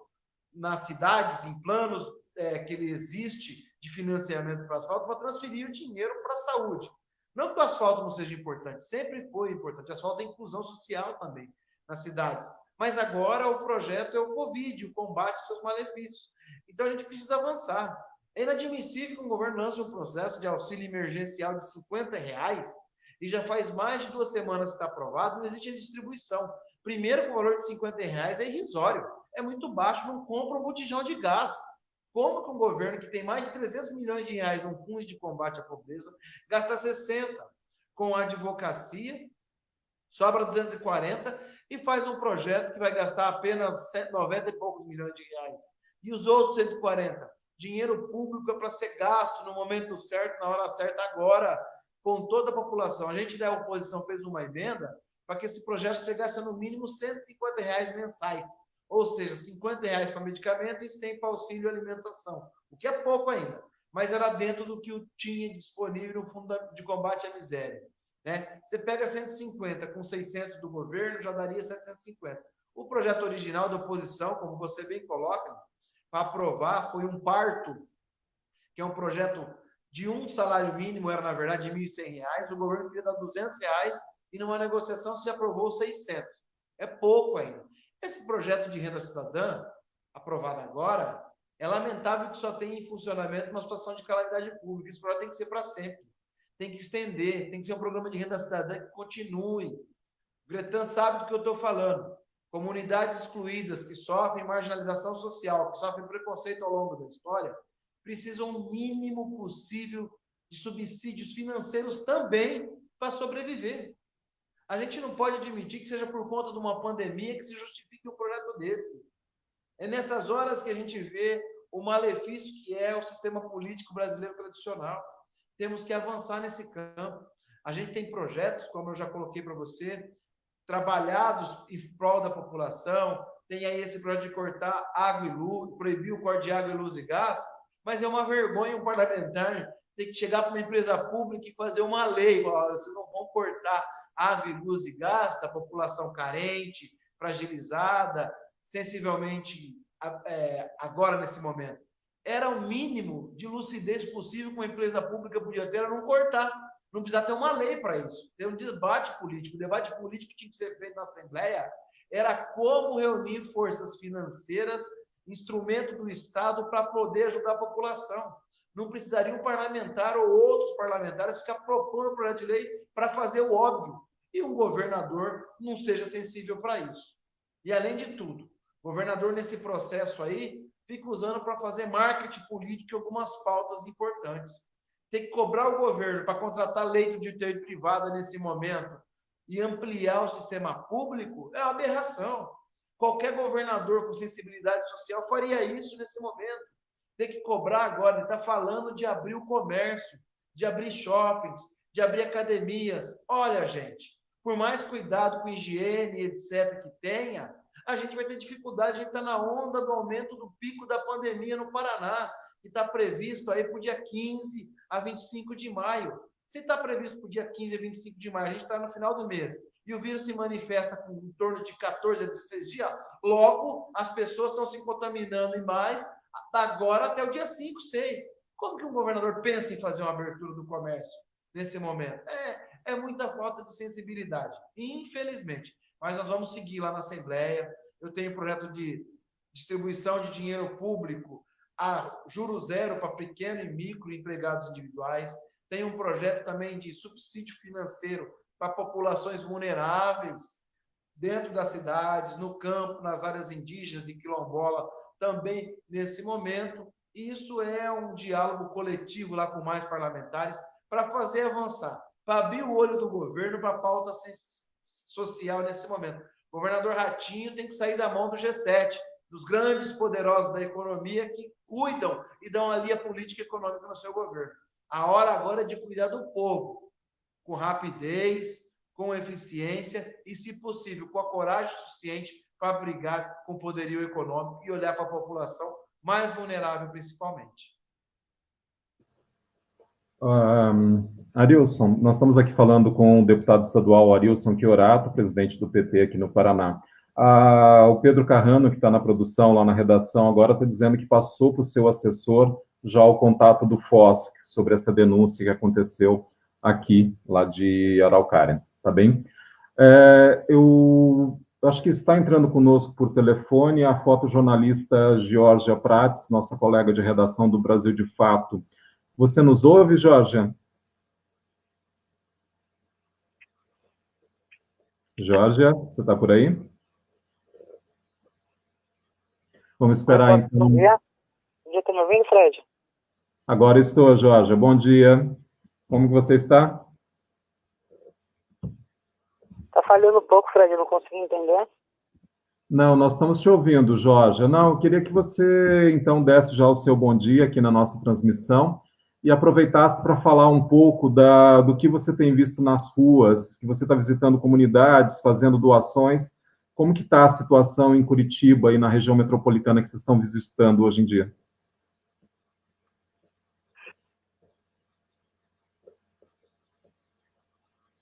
Speaker 4: nas cidades, em planos que ele existe de financiamento para asfalto, para transferir o dinheiro para a saúde. Não que o asfalto não seja importante, sempre foi importante. O asfalto é inclusão social também nas cidades. Mas agora o projeto é o Covid, o combate aos seus malefícios. Então a gente precisa avançar. É inadmissível que um governo lance um processo de auxílio emergencial de R$50 e já faz mais de 2 semanas que está aprovado, não existe a distribuição. Primeiro, que o valor de R$50 é irrisório, é muito baixo, não compra um botijão de gás. Como que um governo que tem mais de R$300 milhões no fundo de combate à pobreza gasta 60 com a advocacia, sobra 240 e faz um projeto que vai gastar apenas 190 e poucos milhões de reais. E os outros 140? Dinheiro público é para ser gasto no momento certo, na hora certa, agora, com toda a população. A gente da oposição fez uma emenda para que esse projeto chegasse a no mínimo R$150 mensais. Ou seja, R$50 para medicamento e 100 para auxílio alimentação. O que é pouco ainda, mas era dentro do que tinha disponível no Fundo de Combate à Miséria. Né? Você pega 150 com 600 do governo, já daria 750. O projeto original da oposição, como você bem coloca, para aprovar, foi um parto, que é um projeto de um salário mínimo, era na verdade R$1.100, o governo queria dar R$200 e numa negociação se aprovou 600. É pouco ainda. Esse projeto de renda cidadã, aprovado agora, é lamentável que só tenha em funcionamento uma situação de calamidade pública. Esse projeto tem que ser para sempre. Tem que estender, tem que ser um programa de renda cidadã que continue. O Gretan sabe do que eu estou falando. Comunidades excluídas que sofrem marginalização social, que sofrem preconceito ao longo da história, precisam o mínimo possível de subsídios financeiros também para sobreviver. A gente não pode admitir que seja por conta de uma pandemia que se justifique um projeto desse. É nessas horas que a gente vê o malefício que é o sistema político brasileiro tradicional. Temos que avançar nesse campo. A gente tem projetos, como eu já coloquei para você, trabalhados em prol da população, tem aí esse projeto de cortar água e luz, proibir o corte de água e luz e gás, mas é uma vergonha um parlamentar ter que chegar para uma empresa pública e fazer uma lei, vocês não vão cortar água e luz e gás da população carente, fragilizada, sensivelmente agora nesse momento. Era o mínimo de lucidez possível que uma empresa pública podia ter, era não cortar. Não precisa ter uma lei para isso. Ter um debate político. O debate político tinha que ser feito na Assembleia. Era como reunir forças financeiras, instrumento do Estado para poder ajudar a população. Não precisaria um parlamentar ou outros parlamentares ficar propondo projeto de lei para fazer o óbvio. E um governador não seja sensível para isso. E, além de tudo, o governador, nesse processo aí, fica usando para fazer marketing político em algumas pautas importantes. Tem que cobrar o governo para contratar leito de UTI privada nesse momento e ampliar o sistema público é uma aberração. Qualquer governador com sensibilidade social faria isso nesse momento. Tem que cobrar agora, ele está falando de abrir o comércio, de abrir shoppings, de abrir academias. Olha, gente, por mais cuidado com higiene, etc., que tenha, a gente vai ter dificuldade, a gente está na onda do aumento do pico da pandemia no Paraná, que está previsto aí para o dia 15 a 25 de maio. Se está previsto para o dia 15 a 25 de maio, a gente está no final do mês, e o vírus se manifesta com em torno de 14 a 16 dias, logo as pessoas estão se contaminando mais, agora até o dia 5, 6. Como que um governador pensa em fazer uma abertura do comércio nesse momento? É muita falta de sensibilidade, infelizmente. Mas nós vamos seguir lá na Assembleia. Eu tenho um projeto de distribuição de dinheiro público a juros zero para pequeno e micro empregados individuais. Tem um projeto também de subsídio financeiro para populações vulneráveis dentro das cidades, no campo, nas áreas indígenas e quilombola, também nesse momento. Isso é um diálogo coletivo lá com mais parlamentares para fazer avançar, para abrir o olho do governo para a pauta social nesse momento. O governador Ratinho tem que sair da mão do G7, dos grandes poderosos da economia que cuidam e dão ali a política econômica no seu governo. A hora agora é de cuidar do povo, com rapidez, com eficiência e, se possível, com a coragem suficiente para brigar com o poderio econômico e olhar para a população mais vulnerável, principalmente.
Speaker 1: Arilson, nós estamos aqui falando com o deputado estadual Arilson Chiorato, presidente do PT aqui no Paraná. O Pedro Carrano, que está na produção, lá na redação, agora está dizendo que passou para o seu assessor já o contato do FOSC sobre essa denúncia que aconteceu aqui, lá de Araucária, tá bem? Eu acho que está entrando conosco por telefone a fotojornalista Georgia Prates, nossa colega de redação do Brasil de Fato. Você nos ouve, Georgia? Georgia, você está por aí? Vamos esperar, então.
Speaker 6: Bom dia. Já está me ouvindo, Fred?
Speaker 1: Agora estou, Georgia. Bom dia. Como que você está?
Speaker 6: Está falhando um pouco, Fred, eu não consigo entender.
Speaker 1: Não, nós estamos te ouvindo, Georgia. Não, eu queria que você, então, desse já o seu bom dia aqui na nossa transmissão e aproveitasse para falar um pouco do que você tem visto nas ruas, que você está visitando comunidades, fazendo doações. Como que está a situação em Curitiba e na região metropolitana que vocês estão visitando hoje em dia?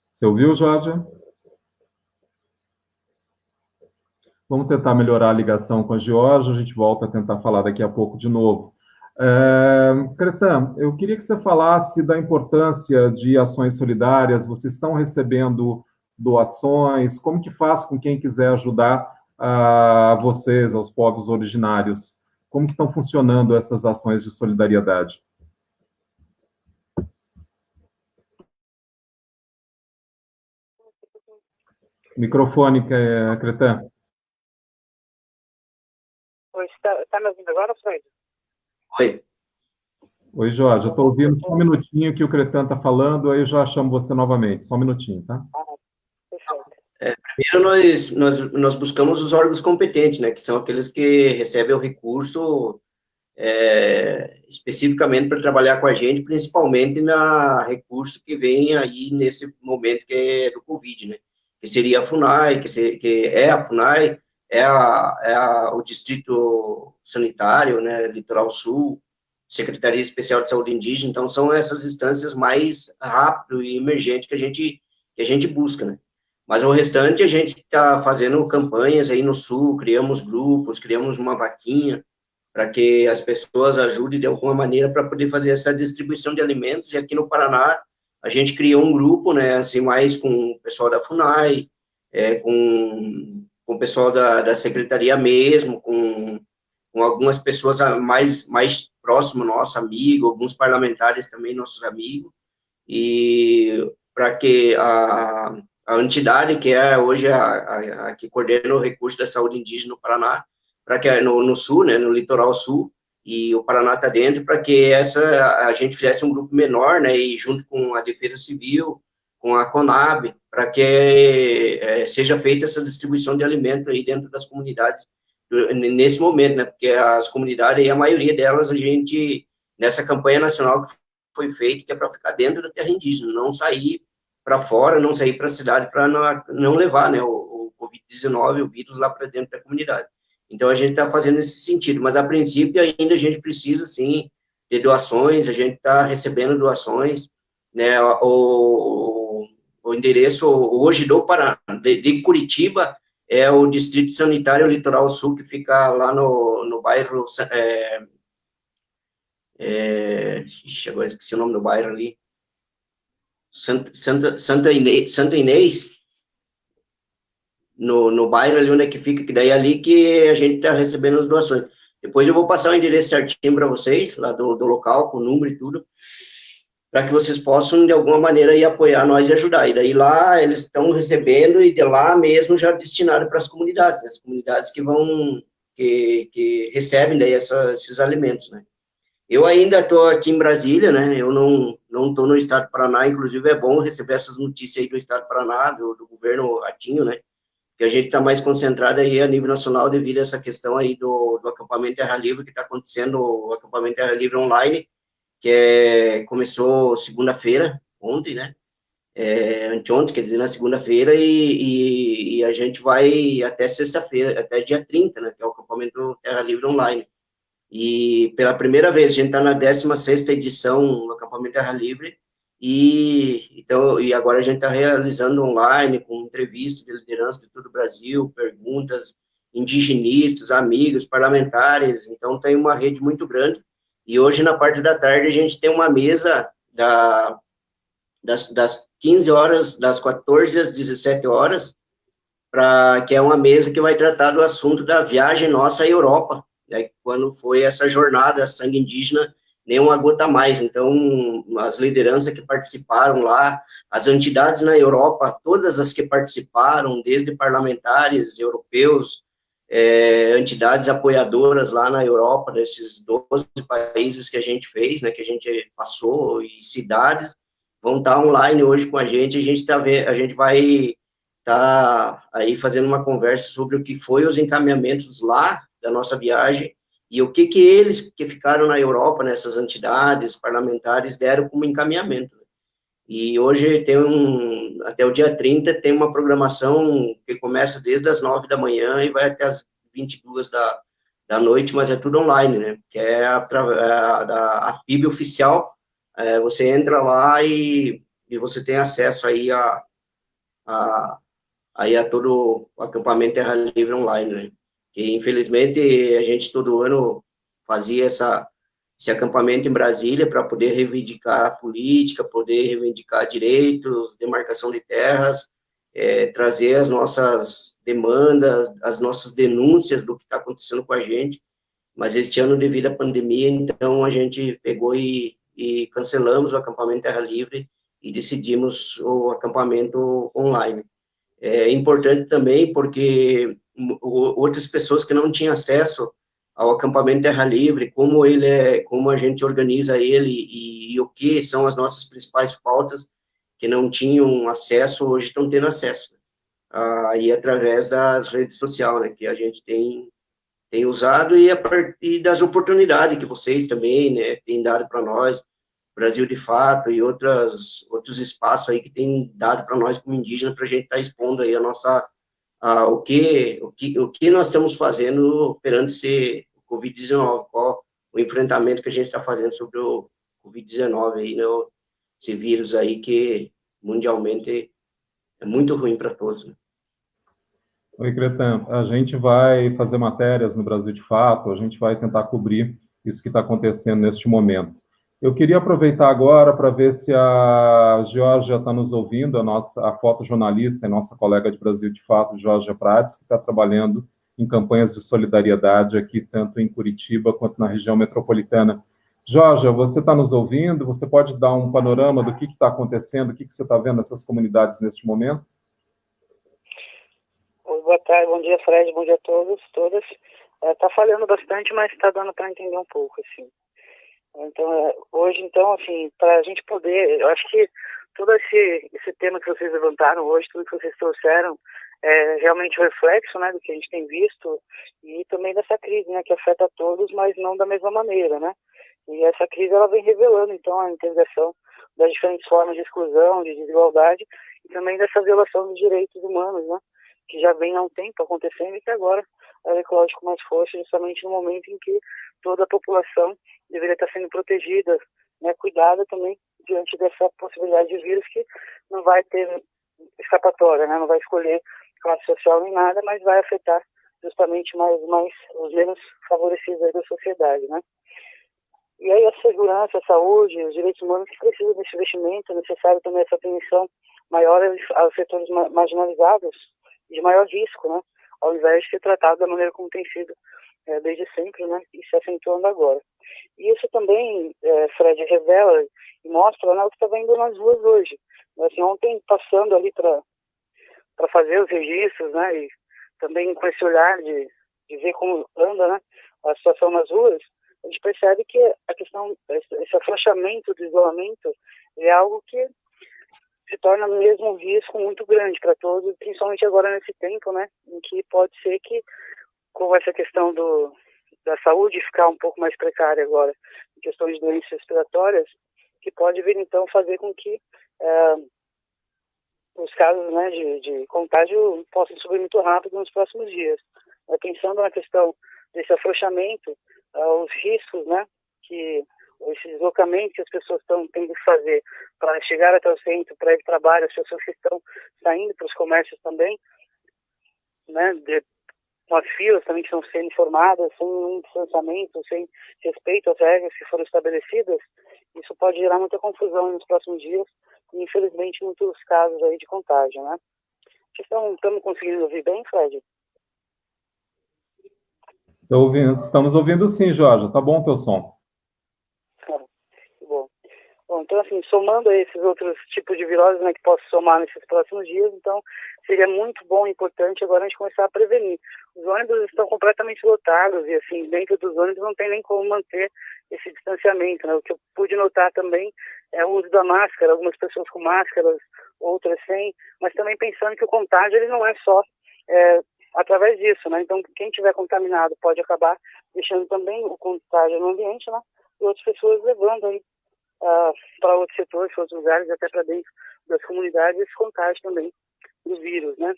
Speaker 1: Você ouviu, Jorge? Vamos tentar melhorar a ligação com a Georgia, a gente volta a tentar falar daqui a pouco de novo. Cretan, eu queria que você falasse da importância de ações solidárias. Vocês estão recebendo doações? Como que faz com quem quiser ajudar a vocês, aos povos originários? Como que estão funcionando essas ações de solidariedade? Microfone, Cretan.
Speaker 6: Está me ouvindo agora, Fred?
Speaker 3: Oi.
Speaker 1: Oi, Jorge. Eu estou ouvindo só um minutinho que o Cretan está falando, aí eu já chamo você novamente. Só um minutinho, tá?
Speaker 3: Primeiro, nós buscamos os órgãos competentes, né, que são aqueles que recebem o recurso especificamente para trabalhar com a gente, principalmente na recurso que vem aí nesse momento que é do Covid, né, que seria a FUNAI, que é a FUNAI, o Distrito Sanitário, né, Litoral Sul, Secretaria Especial de Saúde Indígena. Então, são essas instâncias mais rápido e emergentes que a gente busca, né. Mas o restante, a gente está fazendo campanhas aí no Sul, criamos grupos, criamos uma vaquinha, para que as pessoas ajudem de alguma maneira para poder fazer essa distribuição de alimentos. E aqui no Paraná, a gente criou um grupo, né, assim, mais com o pessoal da FUNAI, com o pessoal da Secretaria mesmo, com algumas pessoas mais próximas, nosso amigo, alguns parlamentares também, nossos amigos, e para que a entidade que é hoje a que coordena o recurso da saúde indígena no Paraná, para que no Sul, né, no Litoral Sul, e o Paraná está dentro, para que a gente fizesse um grupo menor, né, e junto com a Defesa Civil, com a CONAB, para que seja feita essa distribuição de alimento aí dentro das comunidades, nesse momento, né, porque as comunidades, aí, a maioria delas, a gente, nessa campanha nacional que foi feita, que é para ficar dentro da terra indígena, não sair para fora, não sair para a cidade, para não levar, né, o Covid-19, o vírus lá para dentro da comunidade. Então, a gente está fazendo nesse sentido, mas, a princípio, ainda a gente precisa, sim, de doações, a gente está recebendo doações, né, o endereço hoje de Curitiba é o Distrito Sanitário Litoral Sul, que fica lá no bairro Agora esqueci o nome do bairro ali. Santa Inês, no bairro ali onde é que fica, que daí é ali que a gente está recebendo as doações. Depois eu vou passar o endereço certinho para vocês, lá do local, com o número e tudo, para que vocês possam, de alguma maneira, ir apoiar nós e ajudar. E daí lá eles estão recebendo e de lá mesmo já destinado para as comunidades, né? As comunidades que vão, que recebem daí esses alimentos, né? Eu ainda estou aqui em Brasília, né? Eu não estou no estado do Paraná, inclusive é bom receber essas notícias aí do estado do Paraná, do governo Ratinho, né? Que a gente está mais concentrado aí a nível nacional devido a essa questão aí do acampamento Terra Livre, que está acontecendo, o acampamento Terra Livre online, que começou segunda-feira, ontem, né? Anteontem, quer dizer, na segunda-feira, e a gente vai até sexta-feira, até dia 30, né? Que é o acampamento Terra Livre online. E pela primeira vez, a gente está na 16ª edição do acampamento Terra Livre, e agora a gente está realizando online, com entrevistas de liderança de todo o Brasil, perguntas, indigenistas, amigos, parlamentares, então tem uma rede muito grande, e hoje, na parte da tarde, a gente tem uma mesa das 15 horas, das 14 às 17 horas, que é uma mesa que vai tratar do assunto da viagem nossa à Europa, né, quando foi essa jornada sangue indígena, nem uma gota mais. Então, as lideranças que participaram lá, as entidades na Europa, todas as que participaram, desde parlamentares europeus, entidades apoiadoras lá na Europa, desses 12 países que a gente fez, né, que a gente passou, e cidades, vão estar online hoje com a gente vai estar aí fazendo uma conversa sobre o que foi os encaminhamentos lá da nossa viagem e o que eles que ficaram na Europa, nessas entidades parlamentares, deram como encaminhamento. E hoje até o dia 30, tem uma programação que começa desde as 9 da manhã e vai até as 22 da noite, mas é tudo online, né? Que é a PIB oficial. Você entra lá e você tem acesso aí a todo o acampamento Terra Livre online, né? Que, infelizmente, a gente todo ano fazia esse acampamento em Brasília para poder reivindicar a política, poder reivindicar direitos, demarcação de terras, trazer as nossas demandas, as nossas denúncias do que está acontecendo com a gente. Mas este ano, devido à pandemia, então a gente pegou e cancelamos o acampamento Terra Livre e decidimos o acampamento online. É importante também porque outras pessoas que não tinham acesso ao acampamento Terra Livre, como a gente organiza ele e o que são as nossas principais pautas, que não tinham acesso, hoje estão tendo acesso, aí através das redes sociais, né, que a gente tem usado, e a partir das oportunidades que vocês também, né, têm dado para nós, Brasil de Fato e outros espaços aí que tem dado para nós como indígenas, para a gente estar expondo aí o que nós estamos fazendo perante esse Covid-19, qual o enfrentamento que a gente está fazendo sobre o Covid-19 aí, né, esse vírus aí que mundialmente é muito ruim para todos, né?
Speaker 1: Oi, Cretan. A gente vai fazer matérias no Brasil de Fato, a gente vai tentar cobrir isso que está acontecendo neste momento. Eu queria aproveitar agora para ver se a Georgia está nos ouvindo, a fotojornalista e nossa colega de Brasil de Fato, Georgia Prates, que está trabalhando em campanhas de solidariedade aqui, tanto em Curitiba quanto na região metropolitana. Georgia, você está nos ouvindo? Você pode dar um panorama do que está acontecendo, o que você está vendo nessas comunidades neste momento?
Speaker 6: Boa tarde, bom dia, Fred, bom dia a todos, todas. Está falhando bastante, mas está dando para entender um pouco, assim. Então, hoje, então, assim, para a gente poder, eu acho que todo esse tema que vocês levantaram hoje, tudo que vocês trouxeram, é realmente um reflexo, né, do que a gente tem visto, e também dessa crise, né, que afeta a todos, mas não da mesma maneira, né. E essa crise, ela vem revelando, então, a integração das diferentes formas de exclusão, de desigualdade, e também dessa violação dos direitos humanos, né, que já vem há um tempo acontecendo e que agora ela eclode com mais força, justamente no momento em que toda a população deveria estar sendo protegida, né, cuidada também diante dessa possibilidade de vírus que não vai ter escapatória, né, não vai escolher classe social nem nada, mas vai afetar justamente mais os menos favorecidos da sociedade, né. E aí a segurança, a saúde, os direitos humanos precisam desse investimento, é necessário também essa atenção maior aos setores marginalizados, de maior risco, né? Ao invés de ser tratado da maneira como tem sido desde sempre, né? E se acentuando agora. E isso também, Fred, revela e mostra, né, o que está vendo nas ruas hoje. Assim, ontem, passando ali para fazer os registros, né, e também com esse olhar de ver como anda, né, a situação nas ruas, a gente percebe que a questão, esse afrouxamento do isolamento é algo que se torna mesmo um risco muito grande para todos, principalmente agora nesse tempo, né, em que pode ser que, com essa questão da saúde ficar um pouco mais precária agora, em questões de doenças respiratórias, que pode vir, então, fazer com que os casos, né, de contágio possam subir muito rápido nos próximos dias. Pensando na questão desse afrouxamento, os riscos, né, que esse deslocamento que as pessoas estão tendo que fazer para chegar até o centro, para ir para o trabalho, as pessoas que estão saindo para os comércios também, né, com as filas também que estão sendo formadas, sem um distanciamento, sem respeito às regras que foram estabelecidas, isso pode gerar muita confusão nos próximos dias e, infelizmente, muitos casos aí de contágio, né? Estamos conseguindo ouvir bem, Fred?
Speaker 1: Estamos ouvindo sim, Jorge. Tá bom o teu som.
Speaker 6: Bom, então, assim, somando a esses outros tipos de viroses, né, que posso somar nesses próximos dias, então, seria muito bom e importante agora a gente começar a prevenir. Os ônibus estão completamente lotados e, assim, dentro dos ônibus não tem nem como manter esse distanciamento, né? O que eu pude notar também é o uso da máscara, algumas pessoas com máscaras, outras sem, mas também pensando que o contágio, ele não é só através disso, né? Então, quem tiver contaminado pode acabar deixando também o contágio no ambiente, né? E outras pessoas levando aí para outros setores, para outros lugares, até para dentro das comunidades, esse contágio também do vírus, né?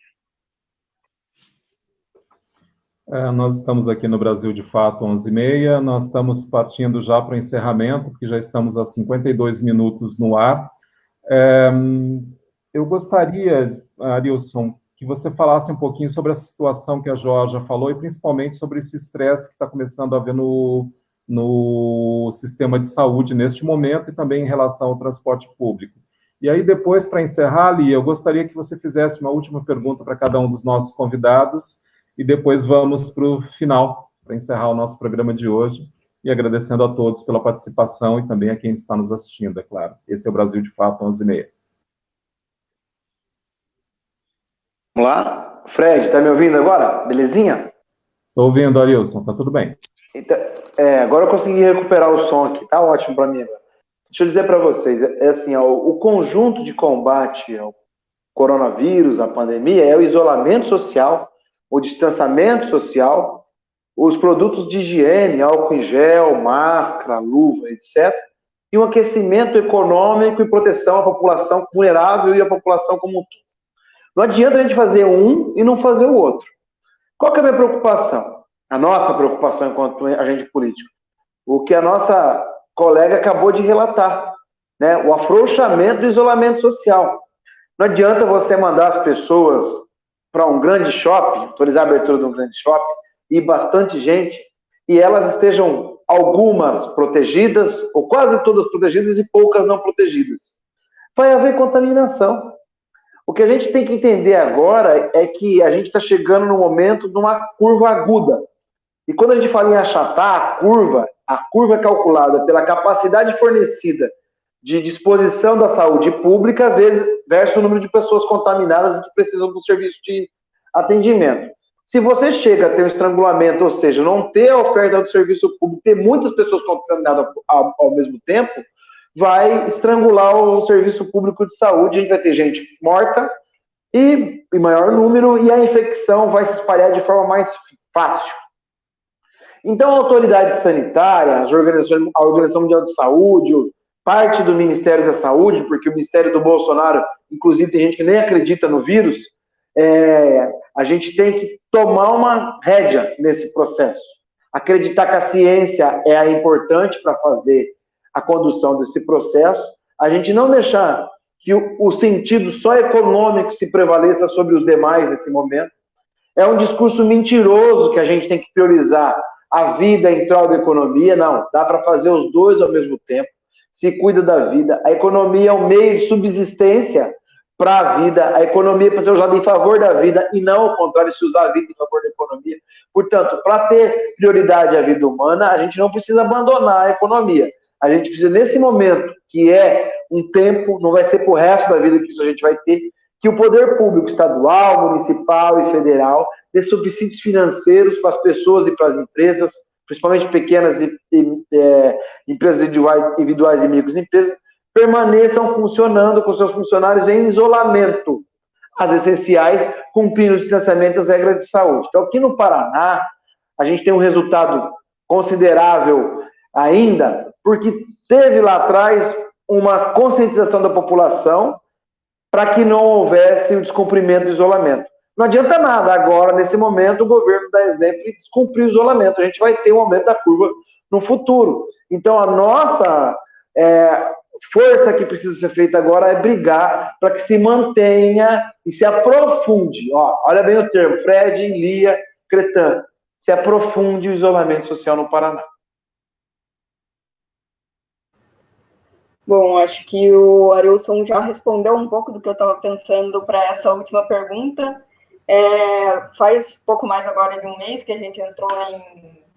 Speaker 1: Nós estamos aqui no Brasil de Fato 11h30, nós estamos partindo já para o encerramento, porque já estamos a 52 minutos no ar. Eu gostaria, Arilson, que você falasse um pouquinho sobre a situação que a Georgia falou e principalmente sobre esse estresse que está começando a haver no sistema de saúde neste momento e também em relação ao transporte público. E aí, depois, para encerrar, Lia, eu gostaria que você fizesse uma última pergunta para cada um dos nossos convidados e depois vamos para o final, para encerrar o nosso programa de hoje e agradecendo a todos pela participação e também a quem está nos assistindo, é claro. Esse é o Brasil de Fato 11h30.
Speaker 7: Vamos lá? Fred, está me ouvindo agora? Belezinha?
Speaker 1: Estou ouvindo, Arilson, está tudo bem.
Speaker 7: Então, agora eu consegui recuperar o som aqui, tá ótimo para mim agora. Deixa eu dizer para vocês, assim, o conjunto de combate ao coronavírus, à pandemia, é o isolamento social, o distanciamento social, os produtos de higiene, álcool em gel, máscara, luva, etc., e um aquecimento econômico e proteção à população vulnerável e à população como um todo. Não adianta a gente fazer um e não fazer o outro. Qual que é a minha preocupação? A nossa preocupação enquanto agente político? O que a nossa colega acabou de relatar, né? O afrouxamento do isolamento social. Não adianta você mandar as pessoas para um grande shopping, autorizar a abertura de um grande shopping, e bastante gente, e elas estejam algumas protegidas, ou quase todas protegidas, e poucas não protegidas. Vai haver contaminação. O que a gente tem que entender agora é que a gente está chegando no momento de uma curva aguda. E quando a gente fala em achatar a curva é calculada pela capacidade fornecida de disposição da saúde pública versus o número de pessoas contaminadas que precisam do serviço de atendimento. Se você chega a ter um estrangulamento, ou seja, não ter a oferta do serviço público, ter muitas pessoas contaminadas ao mesmo tempo, vai estrangular o serviço público de saúde, a gente vai ter gente morta e em maior número, e a infecção vai se espalhar de forma mais fácil. Então, a autoridade sanitária, a Organização Mundial de Saúde, parte do Ministério da Saúde, porque o Ministério do Bolsonaro, inclusive, tem gente que nem acredita no vírus, a gente tem que tomar uma rédea nesse processo. Acreditar que a ciência é a importante para fazer a condução desse processo, a gente não deixar que o sentido só econômico se prevaleça sobre os demais nesse momento. É um discurso mentiroso que a gente tem que priorizar a vida em prol da economia, não, dá para fazer os dois ao mesmo tempo, se cuida da vida, a economia é um meio de subsistência para a vida, a economia para ser usada em favor da vida e não ao contrário, se usar a vida em favor da economia. Portanto, para ter prioridade à vida humana, a gente não precisa abandonar a economia. A gente precisa, nesse momento, que é um tempo, não vai ser para o resto da vida que isso a gente vai ter, que o poder público estadual, municipal e federal dê subsídios financeiros para as pessoas e para as empresas, principalmente pequenas empresas individuais e microempresas, permaneçam funcionando com seus funcionários em isolamento, as essenciais, cumprindo o distanciamento e as regras de saúde. Então, aqui no Paraná, a gente tem um resultado considerável ainda, porque teve lá atrás uma conscientização da população para que não houvesse o descumprimento do isolamento. Não adianta nada agora, nesse momento, o governo dá exemplo e descumprir o isolamento. A gente vai ter um aumento da curva no futuro. Então, a nossa força que precisa ser feita agora é brigar para que se mantenha e se aprofunde. Olha bem o termo, Fred, Lia, Cretan, se aprofunde o isolamento social no Paraná.
Speaker 2: Bom, acho que o Arilson já respondeu um pouco do que eu estava pensando para essa última pergunta. Faz pouco mais agora de um mês que a gente entrou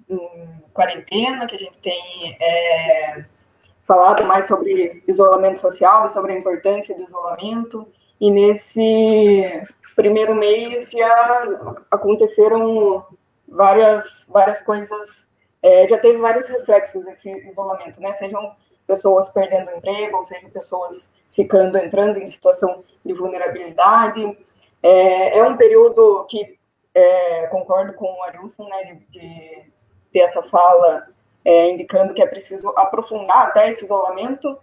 Speaker 2: em quarentena, que a gente tem falado mais sobre isolamento social e sobre a importância do isolamento. E nesse primeiro mês já aconteceram várias coisas, já teve vários reflexos esse isolamento, né? Sejam pessoas perdendo emprego, ou seja, pessoas entrando em situação de vulnerabilidade. É um período que, concordo com o Arilson, né, de ter essa fala indicando que é preciso aprofundar até esse isolamento,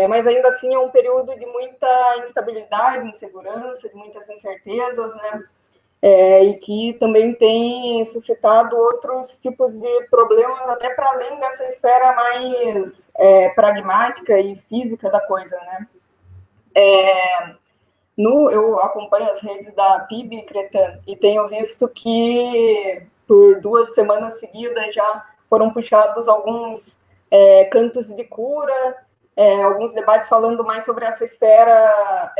Speaker 2: mas ainda assim é um período de muita instabilidade, insegurança, de muitas incertezas, né? E que também tem suscitado outros tipos de problemas, até para além dessa esfera mais pragmática e física da coisa, né? Eu acompanho as redes da PIB, Cretan, e tenho visto que por 2 semanas seguidas já foram puxados alguns cantos de cura, alguns debates falando mais sobre essa esfera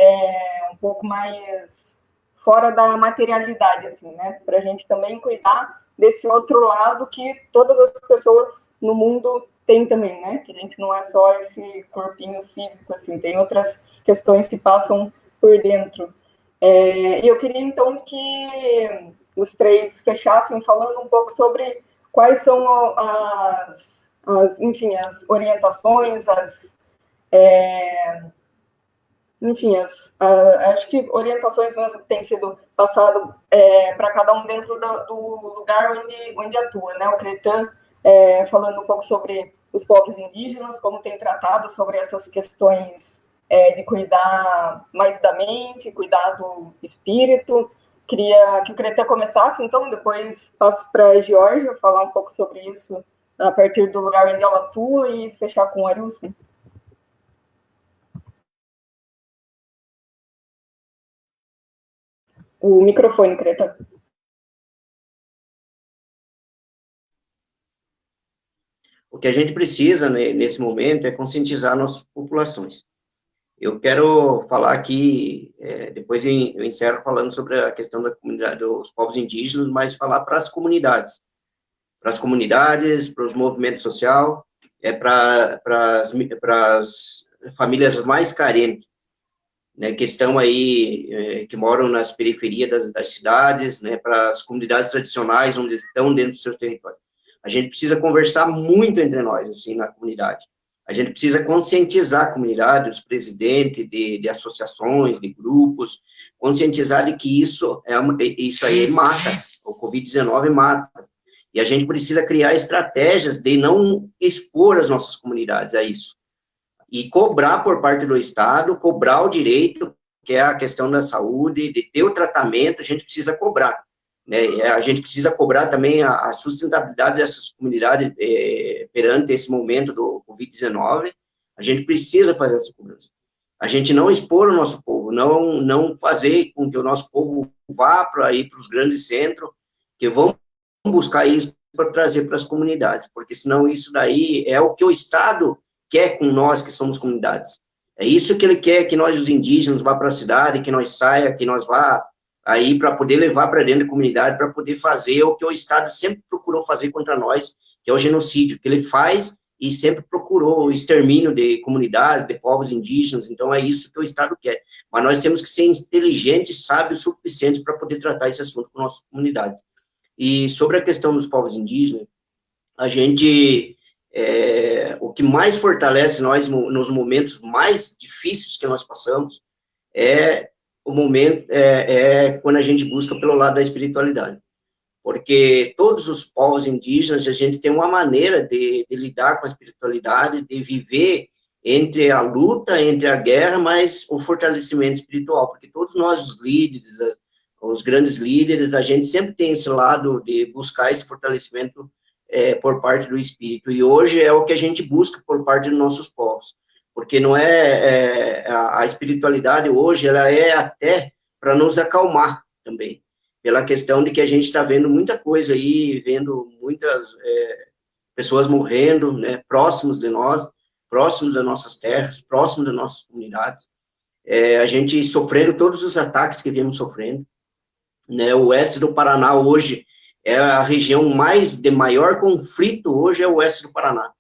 Speaker 2: um pouco mais fora da materialidade, assim, né? Para a gente também cuidar desse outro lado que todas as pessoas no mundo têm também, né? Que a gente não é só esse corpinho físico, assim, tem outras questões que passam por dentro. E eu queria, então, que os três fechassem falando um pouco sobre quais são as orientações, acho que orientações mesmo que têm sido passado para cada um dentro do lugar onde atua, né? O Cretan falando um pouco sobre os povos indígenas, como tem tratado sobre essas questões de cuidar mais da mente, cuidar do espírito. Queria que o Cretan começasse, então, depois passo para a Georgia falar um pouco sobre isso a partir do lugar onde ela atua e fechar com o Arilson. O microfone, Cretan.
Speaker 3: O que a gente precisa, né, nesse momento é conscientizar nossas populações. Eu quero falar aqui, depois eu encerro falando sobre a questão da comunidade dos povos indígenas, mas falar para as comunidades, para os movimentos sociais, para as famílias mais carentes, né, que estão aí, que moram nas periferias das cidades, né, para as comunidades tradicionais, onde estão dentro dos seus territórios. A gente precisa conversar muito entre nós, assim, na comunidade. A gente precisa conscientizar a comunidade, os presidentes de associações, de grupos, conscientizar de que isso aí mata, o Covid-19 mata. E a gente precisa criar estratégias de não expor as nossas comunidades a isso. E cobrar por parte do Estado, cobrar o direito, que é a questão da saúde, de ter o tratamento, a gente precisa cobrar. Né? A gente precisa cobrar também a sustentabilidade dessas comunidades perante esse momento do Covid-19. A gente precisa fazer essa cobrança. A gente não expor o nosso povo, não fazer com que o nosso povo vá para os grandes centros, que vão buscar isso para trazer para as comunidades, porque senão isso daí é o que o Estado quer com nós que somos comunidades. É isso que ele quer, que nós, os indígenas, vá para a cidade, que nós saia, que nós vá aí para poder levar para dentro da comunidade, para poder fazer o que o Estado sempre procurou fazer contra nós, que é o genocídio, que ele faz e sempre procurou o extermínio de comunidades, de povos indígenas. Então, é isso que o Estado quer. Mas nós temos que ser inteligentes, sábios o suficiente para poder tratar esse assunto com nossas comunidades. E sobre a questão dos povos indígenas, a gente, o que mais fortalece nós nos momentos mais difíceis que nós passamos é o momento, quando a gente busca pelo lado da espiritualidade. Porque todos os povos indígenas, a gente tem uma maneira de lidar com a espiritualidade, de viver entre a luta, entre a guerra, mas o fortalecimento espiritual, porque todos nós, os líderes, os grandes líderes, a gente sempre tem esse lado de buscar esse fortalecimento por parte do espírito, e hoje é o que a gente busca por parte dos nossos povos, porque não a espiritualidade hoje, ela é até para nos acalmar também, pela questão de que a gente está vendo muita coisa aí, vendo muitas pessoas morrendo, né, próximos de nós, próximos das nossas terras, próximos das nossas comunidades, a gente sofrendo todos os ataques que viemos sofrendo, né, o oeste do Paraná hoje é a região de maior conflito hoje, é o oeste do Paraná,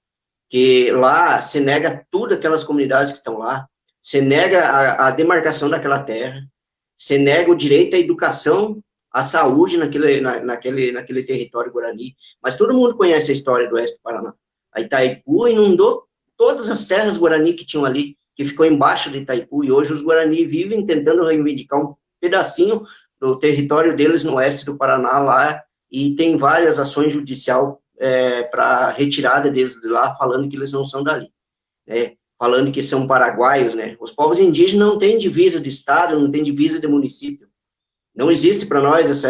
Speaker 3: que lá se nega tudo aquelas comunidades que estão lá, se nega a demarcação daquela terra, se nega o direito à educação, a saúde naquele território Guarani, mas todo mundo conhece a história do oeste do Paraná. A Itaipu inundou todas as terras Guarani que tinham ali, que ficou embaixo de Itaipu, e hoje os Guarani vivem tentando reivindicar um pedacinho do território deles no oeste do Paraná lá, e tem várias ações judiciais para retirada deles de lá, falando que eles não são dali, né? Falando que são paraguaios, né? Os povos indígenas não têm divisa de estado, não têm divisa de município. Não existe para nós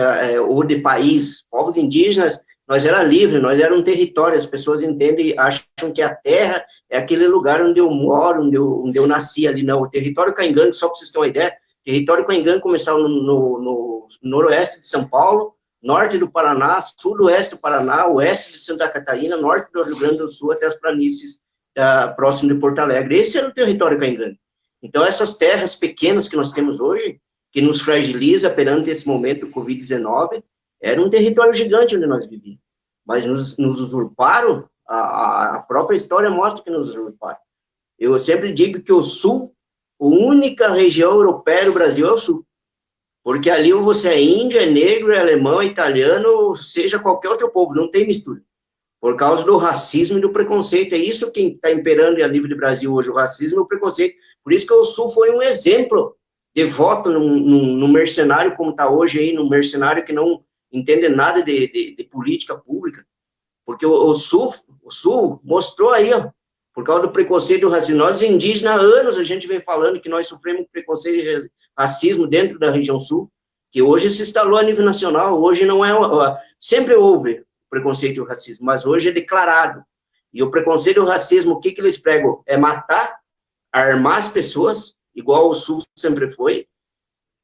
Speaker 3: ou de país. Povos indígenas, nós era livre, nós era um território. As pessoas entendem, acham que a terra é aquele lugar onde eu moro, onde eu nasci ali. Não, o território Caingangue, só para vocês terem uma ideia, o território Caingangue começava no noroeste de São Paulo, norte do Paraná, sudoeste do Paraná, oeste de Santa Catarina, norte do Rio Grande do Sul, até as planícies próximo de Porto Alegre. Esse era o território Caingangue. Então, essas terras pequenas que nós temos hoje, que nos fragiliza perante esse momento do Covid-19, era um território gigante onde nós vivíamos. Mas nos usurparam, a própria história mostra que nos usurparam. Eu sempre digo que o Sul, a única região europeia do Brasil é o Sul. Porque ali ou você é índio, é negro, é alemão, é italiano, ou seja, qualquer outro povo, não tem mistura. Por causa do racismo e do preconceito. É isso que está imperando a nível do Brasil hoje, o racismo e o preconceito. Por isso que o Sul foi um exemplo de voto num mercenário como está hoje aí, num mercenário que não entende nada de política pública, porque o Sul mostrou aí, ó, por causa do preconceito e do racismo. Nós, indígenas, há anos a gente vem falando que nós sofremos preconceito e racismo dentro da região Sul, que hoje se instalou a nível nacional, hoje não sempre houve preconceito e o racismo, mas hoje é declarado. E o preconceito e o racismo, o que eles pregam? É matar, armar as pessoas, igual o Sul sempre foi,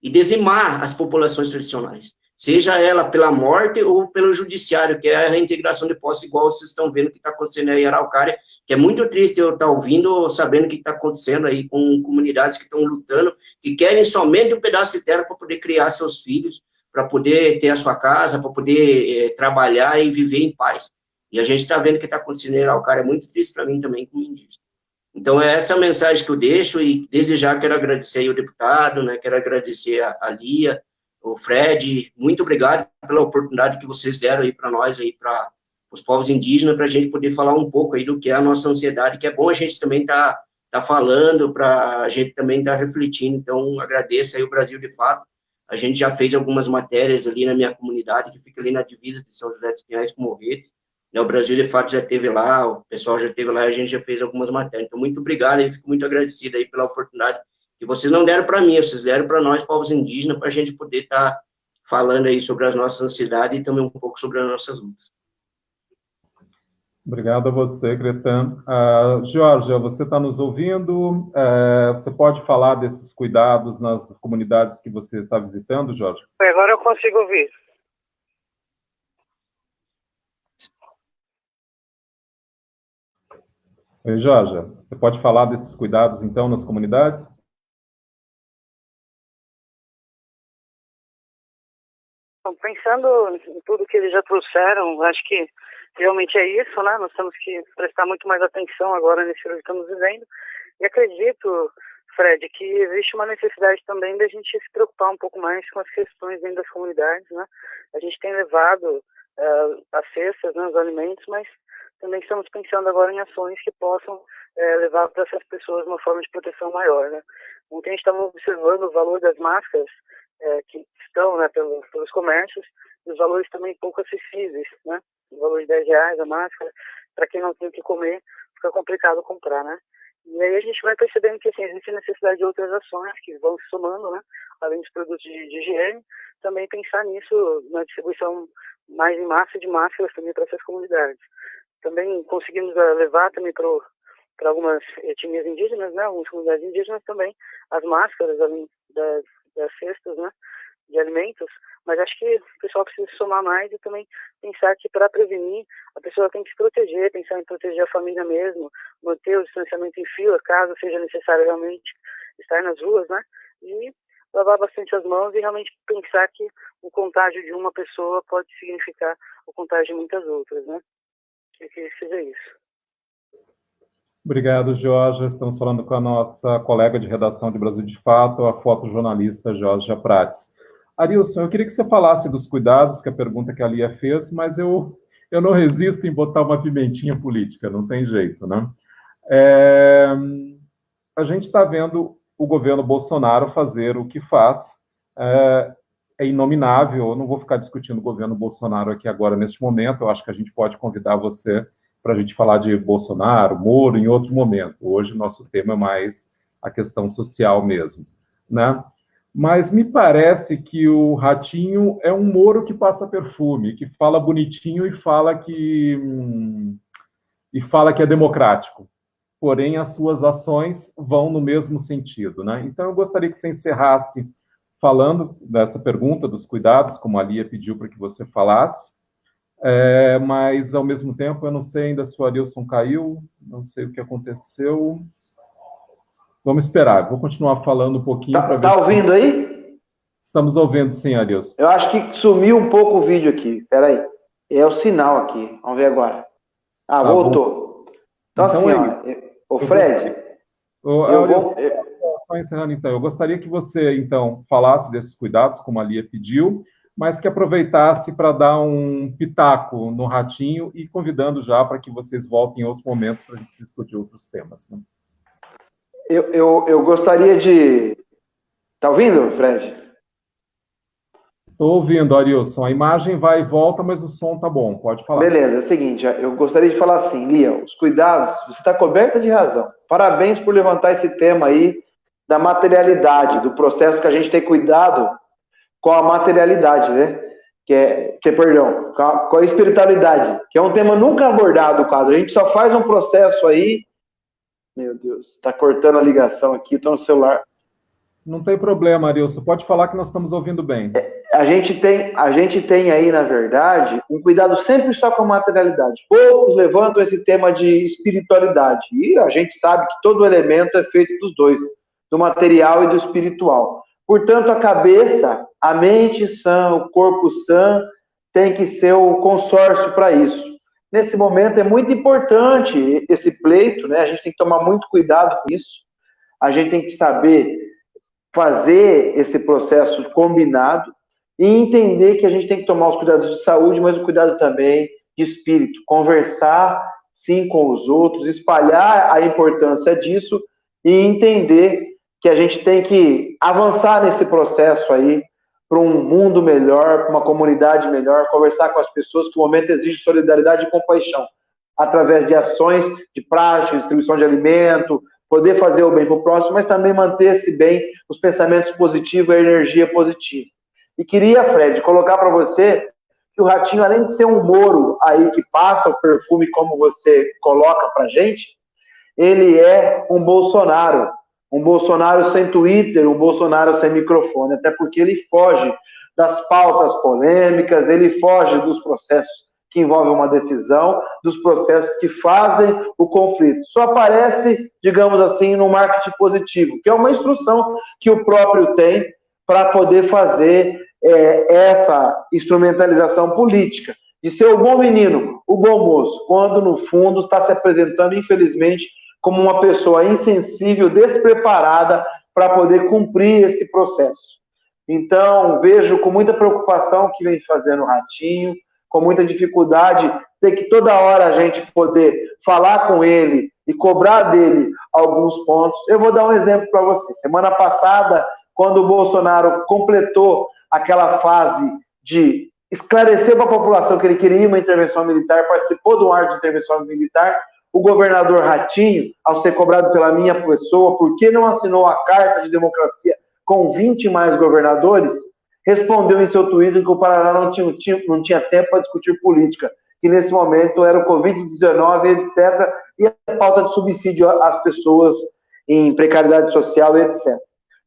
Speaker 3: e dizimar as populações tradicionais, seja ela pela morte ou pelo judiciário, que é a reintegração de posse, igual vocês estão vendo que está acontecendo aí em Araucária, que é muito triste eu estar ouvindo, sabendo o que está acontecendo aí com comunidades que estão lutando, que querem somente um pedaço de terra para poder criar seus filhos, para poder ter a sua casa, para poder trabalhar e viver em paz. E a gente está vendo o que está acontecendo em Araucária, é muito triste para mim também, como indígena. Então, é essa mensagem que eu deixo, e desde já quero agradecer aí o deputado, né, quero agradecer a Lia, o Fred, muito obrigado pela oportunidade que vocês deram aí para nós, aí para os povos indígenas, para a gente poder falar um pouco aí do que é a nossa ansiedade, que é bom a gente também tá falando, para a gente também tá refletindo. Então, agradeço aí o Brasil de Fato. A gente já fez algumas matérias ali na minha comunidade, que fica ali na divisa de São José dos Pinhais com Morretes. O Brasil, de fato, já esteve lá, o pessoal já esteve lá, a gente já fez algumas matérias. Então, muito obrigado, e fico muito agradecido aí pela oportunidade que vocês não deram para mim, vocês deram para nós, povos indígenas, para a gente poder estar falando aí sobre as nossas ansiedades e também um pouco sobre as nossas lutas.
Speaker 1: Obrigado a você, Cretan. Georgia, você está nos ouvindo? Você pode falar desses cuidados nas comunidades que você está visitando, Georgia?
Speaker 6: Agora eu consigo ouvir.
Speaker 1: Jorge, você pode falar desses cuidados, então, nas comunidades?
Speaker 6: Pensando em tudo que eles já trouxeram, acho que realmente é isso, né? Nós temos que prestar muito mais atenção agora nesse período que estamos vivendo. E acredito, Fred, que existe uma necessidade também da gente se preocupar um pouco mais com as questões dentro das comunidades, né? A gente tem levado as cestas, né, os alimentos, mas também estamos pensando agora em ações que possam levar para essas pessoas uma forma de proteção maior, né? Ontem a gente estava observando o valor das máscaras que estão, né, pelos comércios, e os valores também pouco acessíveis, né? O valor de R$10 a máscara, para quem não tem o que comer, fica complicado comprar, né? E aí a gente vai percebendo que assim, existe necessidade de outras ações que vão se somando, né? Além dos produtos de higiene, também pensar nisso na distribuição mais em massa de máscaras também para essas comunidades. Também conseguimos levar também para algumas etnias indígenas, né? Algumas comunidades indígenas também, as máscaras além das cestas, né, de alimentos, mas acho que o pessoal precisa se somar mais e também pensar que para prevenir, a pessoa tem que se proteger, pensar em proteger a família mesmo, manter o distanciamento em fila, caso seja necessário realmente estar nas ruas, né, e lavar bastante as mãos e realmente pensar que o contágio de uma pessoa pode significar o contágio de muitas outras, né, que seja isso.
Speaker 1: Obrigado, Jorge. Estamos falando com a nossa colega de redação de Brasil de Fato, a fotojornalista Jorge Prates. Arilson, eu queria que você falasse dos cuidados, que é a pergunta que a Lia fez, mas eu não resisto em botar uma pimentinha política, não tem jeito, né? A gente está vendo o governo Bolsonaro fazer o que faz, é inominável, eu não vou ficar discutindo o governo Bolsonaro aqui agora, neste momento, eu acho que a gente pode convidar você para a gente falar de Bolsonaro, Moro, em outro momento. Hoje o nosso tema é mais a questão social mesmo, né? Mas me parece que o Ratinho é um Moro que passa perfume, que fala bonitinho e fala que é democrático. Porém, as suas ações vão no mesmo sentido, né? Então, eu gostaria que você encerrasse falando dessa pergunta dos cuidados, como a Lia pediu para que você falasse, mas, ao mesmo tempo, eu não sei ainda se o Arilson caiu, não sei o que aconteceu. Vamos esperar, vou continuar falando um pouquinho.
Speaker 7: Tá ouvindo aí?
Speaker 1: Estamos ouvindo, sim, Arilson.
Speaker 7: Eu acho que sumiu um pouco o vídeo aqui, peraí. É o sinal aqui, vamos ver agora. Ah, tá, voltou. Então assim, o Fred...
Speaker 1: Só encerrando, então, eu gostaria que você, então, falasse desses cuidados, como a Lia pediu, mas que aproveitasse para dar um pitaco no Ratinho e convidando já para que vocês voltem em outros momentos para a gente discutir outros temas. Né?
Speaker 7: Eu gostaria de... Tá ouvindo, Fred?
Speaker 1: Estou ouvindo, Arilson. A imagem vai e volta, mas o som tá bom. Pode falar.
Speaker 7: Beleza, é o seguinte, eu gostaria de falar assim, Lia, os cuidados, você está coberta de razão. Parabéns por levantar esse tema aí da materialidade, do processo que a gente tem cuidado com a materialidade, né? Perdão, com a espiritualidade, que é um tema nunca abordado quase. A gente só faz um processo aí. Meu Deus, está cortando a ligação aqui, estou no celular.
Speaker 1: Não tem problema, Arilson. Pode falar que nós estamos ouvindo bem.
Speaker 7: A gente tem aí, na verdade, um cuidado sempre só com a materialidade. Poucos levantam esse tema de espiritualidade. E a gente sabe que todo elemento é feito dos dois, do material e do espiritual. Portanto, a cabeça, a mente sã, o corpo sã, tem que ser o consórcio para isso. Nesse momento é muito importante esse pleito, né? A gente tem que tomar muito cuidado com isso. A gente tem que saber fazer esse processo combinado e entender que a gente tem que tomar os cuidados de saúde, mas o cuidado também de espírito. Conversar, sim, com os outros, espalhar a importância disso e entender que a gente tem que avançar nesse processo aí para um mundo melhor, para uma comunidade melhor, conversar com as pessoas, que o momento exige solidariedade e compaixão, através de ações de prática, distribuição de alimento, poder fazer o bem para o próximo, mas também manter-se bem, os pensamentos positivos, a energia positiva. E queria, Fred, colocar para você que o Ratinho, além de ser um Moro aí que passa o perfume como você coloca para gente, ele é um Bolsonaro sem Twitter, um Bolsonaro sem microfone, até porque ele foge das pautas polêmicas, ele foge dos processos que envolve uma decisão, dos processos que fazem o conflito. Só aparece, digamos assim, no marketing positivo, que é uma instrução que o próprio tem para poder fazer essa instrumentalização política, de ser o bom menino, o bom moço, quando no fundo está se apresentando, infelizmente, como uma pessoa insensível, despreparada para poder cumprir esse processo. Então, vejo com muita preocupação o que vem fazendo o Ratinho, com muita dificuldade, ter que toda hora a gente poder falar com ele e cobrar dele alguns pontos. Eu vou dar um exemplo para você. Semana passada, quando o Bolsonaro completou aquela fase de esclarecer para a população que ele queria uma intervenção militar, participou do ar de intervenção militar, o governador Ratinho, ao ser cobrado pela minha pessoa, por que não assinou a Carta de Democracia com 20 mais governadores, respondeu em seu Twitter que o Paraná não tinha tempo para discutir política, que nesse momento era o Covid-19, etc., e a falta de subsídio às pessoas em precariedade social, etc.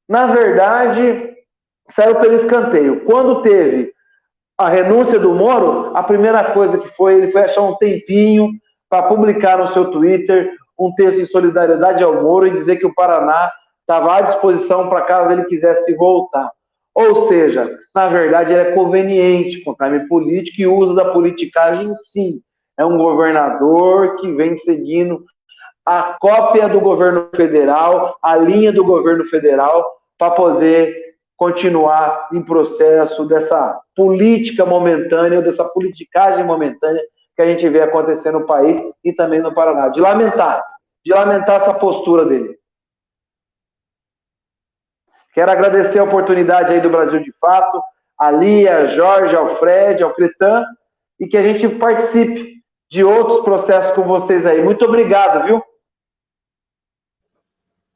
Speaker 7: Na verdade, saiu pelo escanteio. Quando teve a renúncia do Moro, a primeira coisa que ele foi achar um tempinho para publicar no seu Twitter um texto em solidariedade ao Moro e dizer que o Paraná estava à disposição para caso ele quisesse voltar. Ou seja, na verdade, ele é conveniente com o time político e uso da politicagem, sim. É um governador que vem seguindo a cópia do governo federal, a linha do governo federal, para poder continuar em processo dessa política momentânea, dessa politicagem momentânea que a gente vê acontecer no país e também no Paraná. De lamentar essa postura dele. Quero agradecer a oportunidade aí do Brasil de Fato, a Lia, a Jorge, ao Fred, ao Cretan, e que a gente participe de outros processos com vocês aí. Muito obrigado, viu?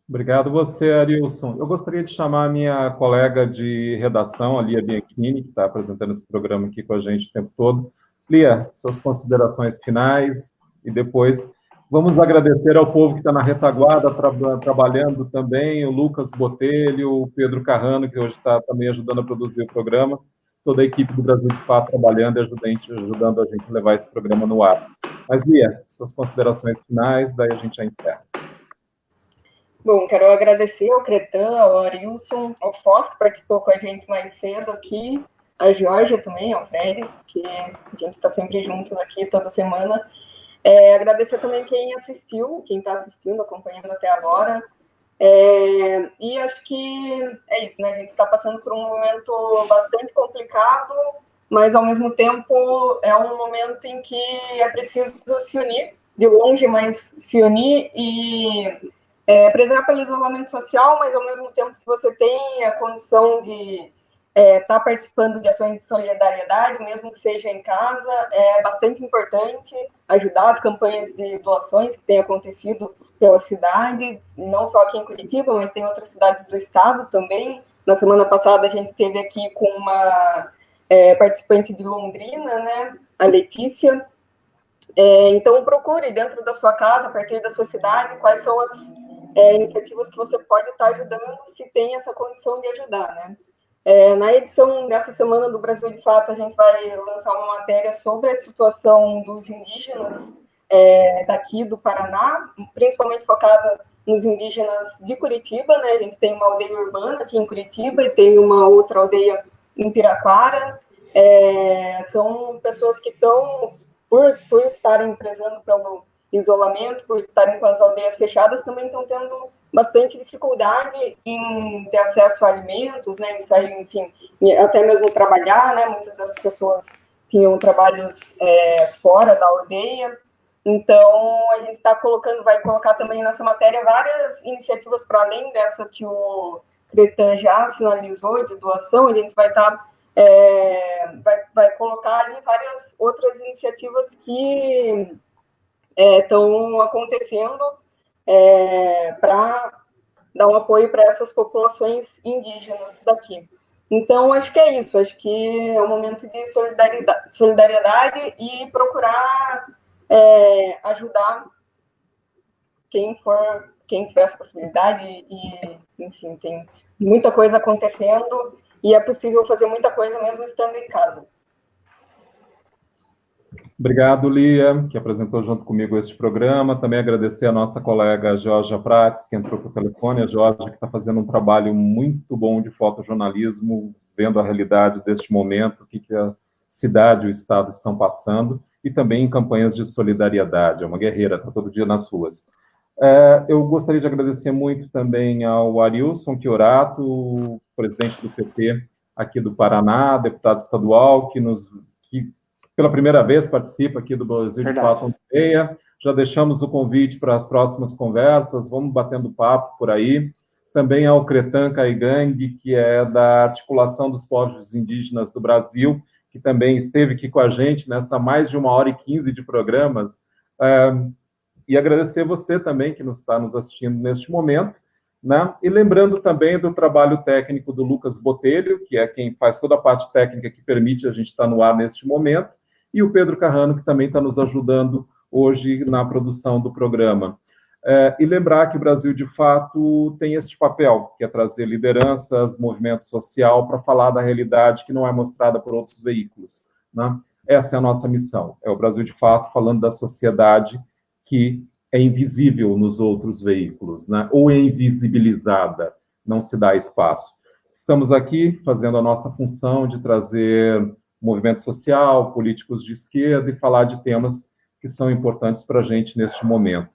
Speaker 1: Obrigado você, Arilson. Eu gostaria de chamar a minha colega de redação, a Lia Bianchini, que está apresentando esse programa aqui com a gente o tempo todo. Lia, suas considerações finais e depois vamos agradecer ao povo que está na retaguarda, trabalhando também, o Lucas Botelho, o Pedro Carrano, que hoje está também ajudando a produzir o programa, toda a equipe do Brasil de Fato trabalhando e ajudando a gente a levar esse programa no ar. Mas, Lia, suas considerações finais, daí a gente já encerra.
Speaker 2: Bom, quero agradecer ao Cretan, ao Arilson, ao Foz, que participou com a gente mais cedo aqui, a Georgia também, ao Fred, que a gente está sempre juntos aqui toda semana. Agradecer também quem assistiu, quem está assistindo, acompanhando até agora. E acho que é isso, né? A gente está passando por um momento bastante complicado, mas ao mesmo tempo é um momento em que é preciso se unir, de longe, mas se unir e preservar pelo isolamento social, mas ao mesmo tempo, se você tem a condição de estar participando de ações de solidariedade, mesmo que seja em casa, é bastante importante ajudar as campanhas de doações que têm acontecido pela cidade, não só aqui em Curitiba, mas tem outras cidades do estado também. Na semana passada, a gente esteve aqui com uma participante de Londrina, né, a Letícia. Então, procure dentro da sua casa, a partir da sua cidade, quais são as iniciativas que você pode estar ajudando, se tem essa condição de ajudar, né? Na edição dessa semana do Brasil de Fato, a gente vai lançar uma matéria sobre a situação dos indígenas daqui do Paraná, principalmente focada nos indígenas de Curitiba, né? A gente tem uma aldeia urbana aqui em Curitiba e tem uma outra aldeia em Piraquara. São pessoas que estão, por estarem prezando pelo isolamento, por estarem com as aldeias fechadas, também estão tendo bastante dificuldade em ter acesso a alimentos, né, em sair, enfim, até mesmo trabalhar, né, muitas dessas pessoas tinham trabalhos fora da aldeia. Então, a gente vai colocar também nessa matéria várias iniciativas para além dessa que o Cretan já sinalizou de doação. A gente vai estar vai colocar ali várias outras iniciativas que estão acontecendo para dar um apoio para essas populações indígenas daqui. Então, acho que é isso. Acho que é um momento de solidariedade e procurar ajudar quem tiver essa possibilidade. E, enfim, tem muita coisa acontecendo e é possível fazer muita coisa mesmo estando em casa.
Speaker 1: Obrigado, Lia, que apresentou junto comigo este programa. Também agradecer a nossa colega Georgia Prates, que entrou por telefone. A Georgia, que está fazendo um trabalho muito bom de fotojornalismo, vendo a realidade deste momento, o que a cidade e o Estado estão passando, e também em campanhas de solidariedade. É uma guerreira, está todo dia nas ruas. Eu gostaria de agradecer muito também ao Arilson Chiorato, presidente do PT aqui do Paraná, deputado estadual, que pela primeira vez participa aqui do Brasil de Fato 11:30. Já deixamos o convite para as próximas conversas, vamos batendo papo por aí. Também ao Cretan Caigang, que é da Articulação dos Povos Indígenas do Brasil, que também esteve aqui com a gente nessa mais de 1h15 de programas. E agradecer você também que está nos assistindo neste momento, né? E lembrando também do trabalho técnico do Lucas Botelho, que é quem faz toda a parte técnica que permite a gente estar no ar neste momento, e o Pedro Carrano, que também está nos ajudando hoje na produção do programa. E lembrar que o Brasil, de fato, tem este papel, que é trazer lideranças, movimento social, para falar da realidade que não é mostrada por outros veículos, né? Essa é a nossa missão, é o Brasil, de fato, falando da sociedade que é invisível nos outros veículos, né? Ou é invisibilizada, não se dá espaço. Estamos aqui fazendo a nossa função de trazer movimento social, políticos de esquerda e falar de temas que são importantes para a gente neste momento.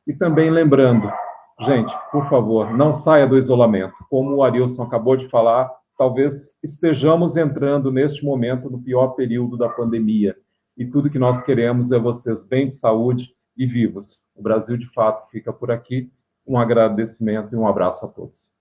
Speaker 1: E também lembrando, gente, por favor, não saia do isolamento. Como o Arilson acabou de falar, talvez estejamos entrando neste momento no pior período da pandemia. E tudo que nós queremos é vocês bem de saúde e vivos. O Brasil, de fato, fica por aqui. Um agradecimento e um abraço a todos.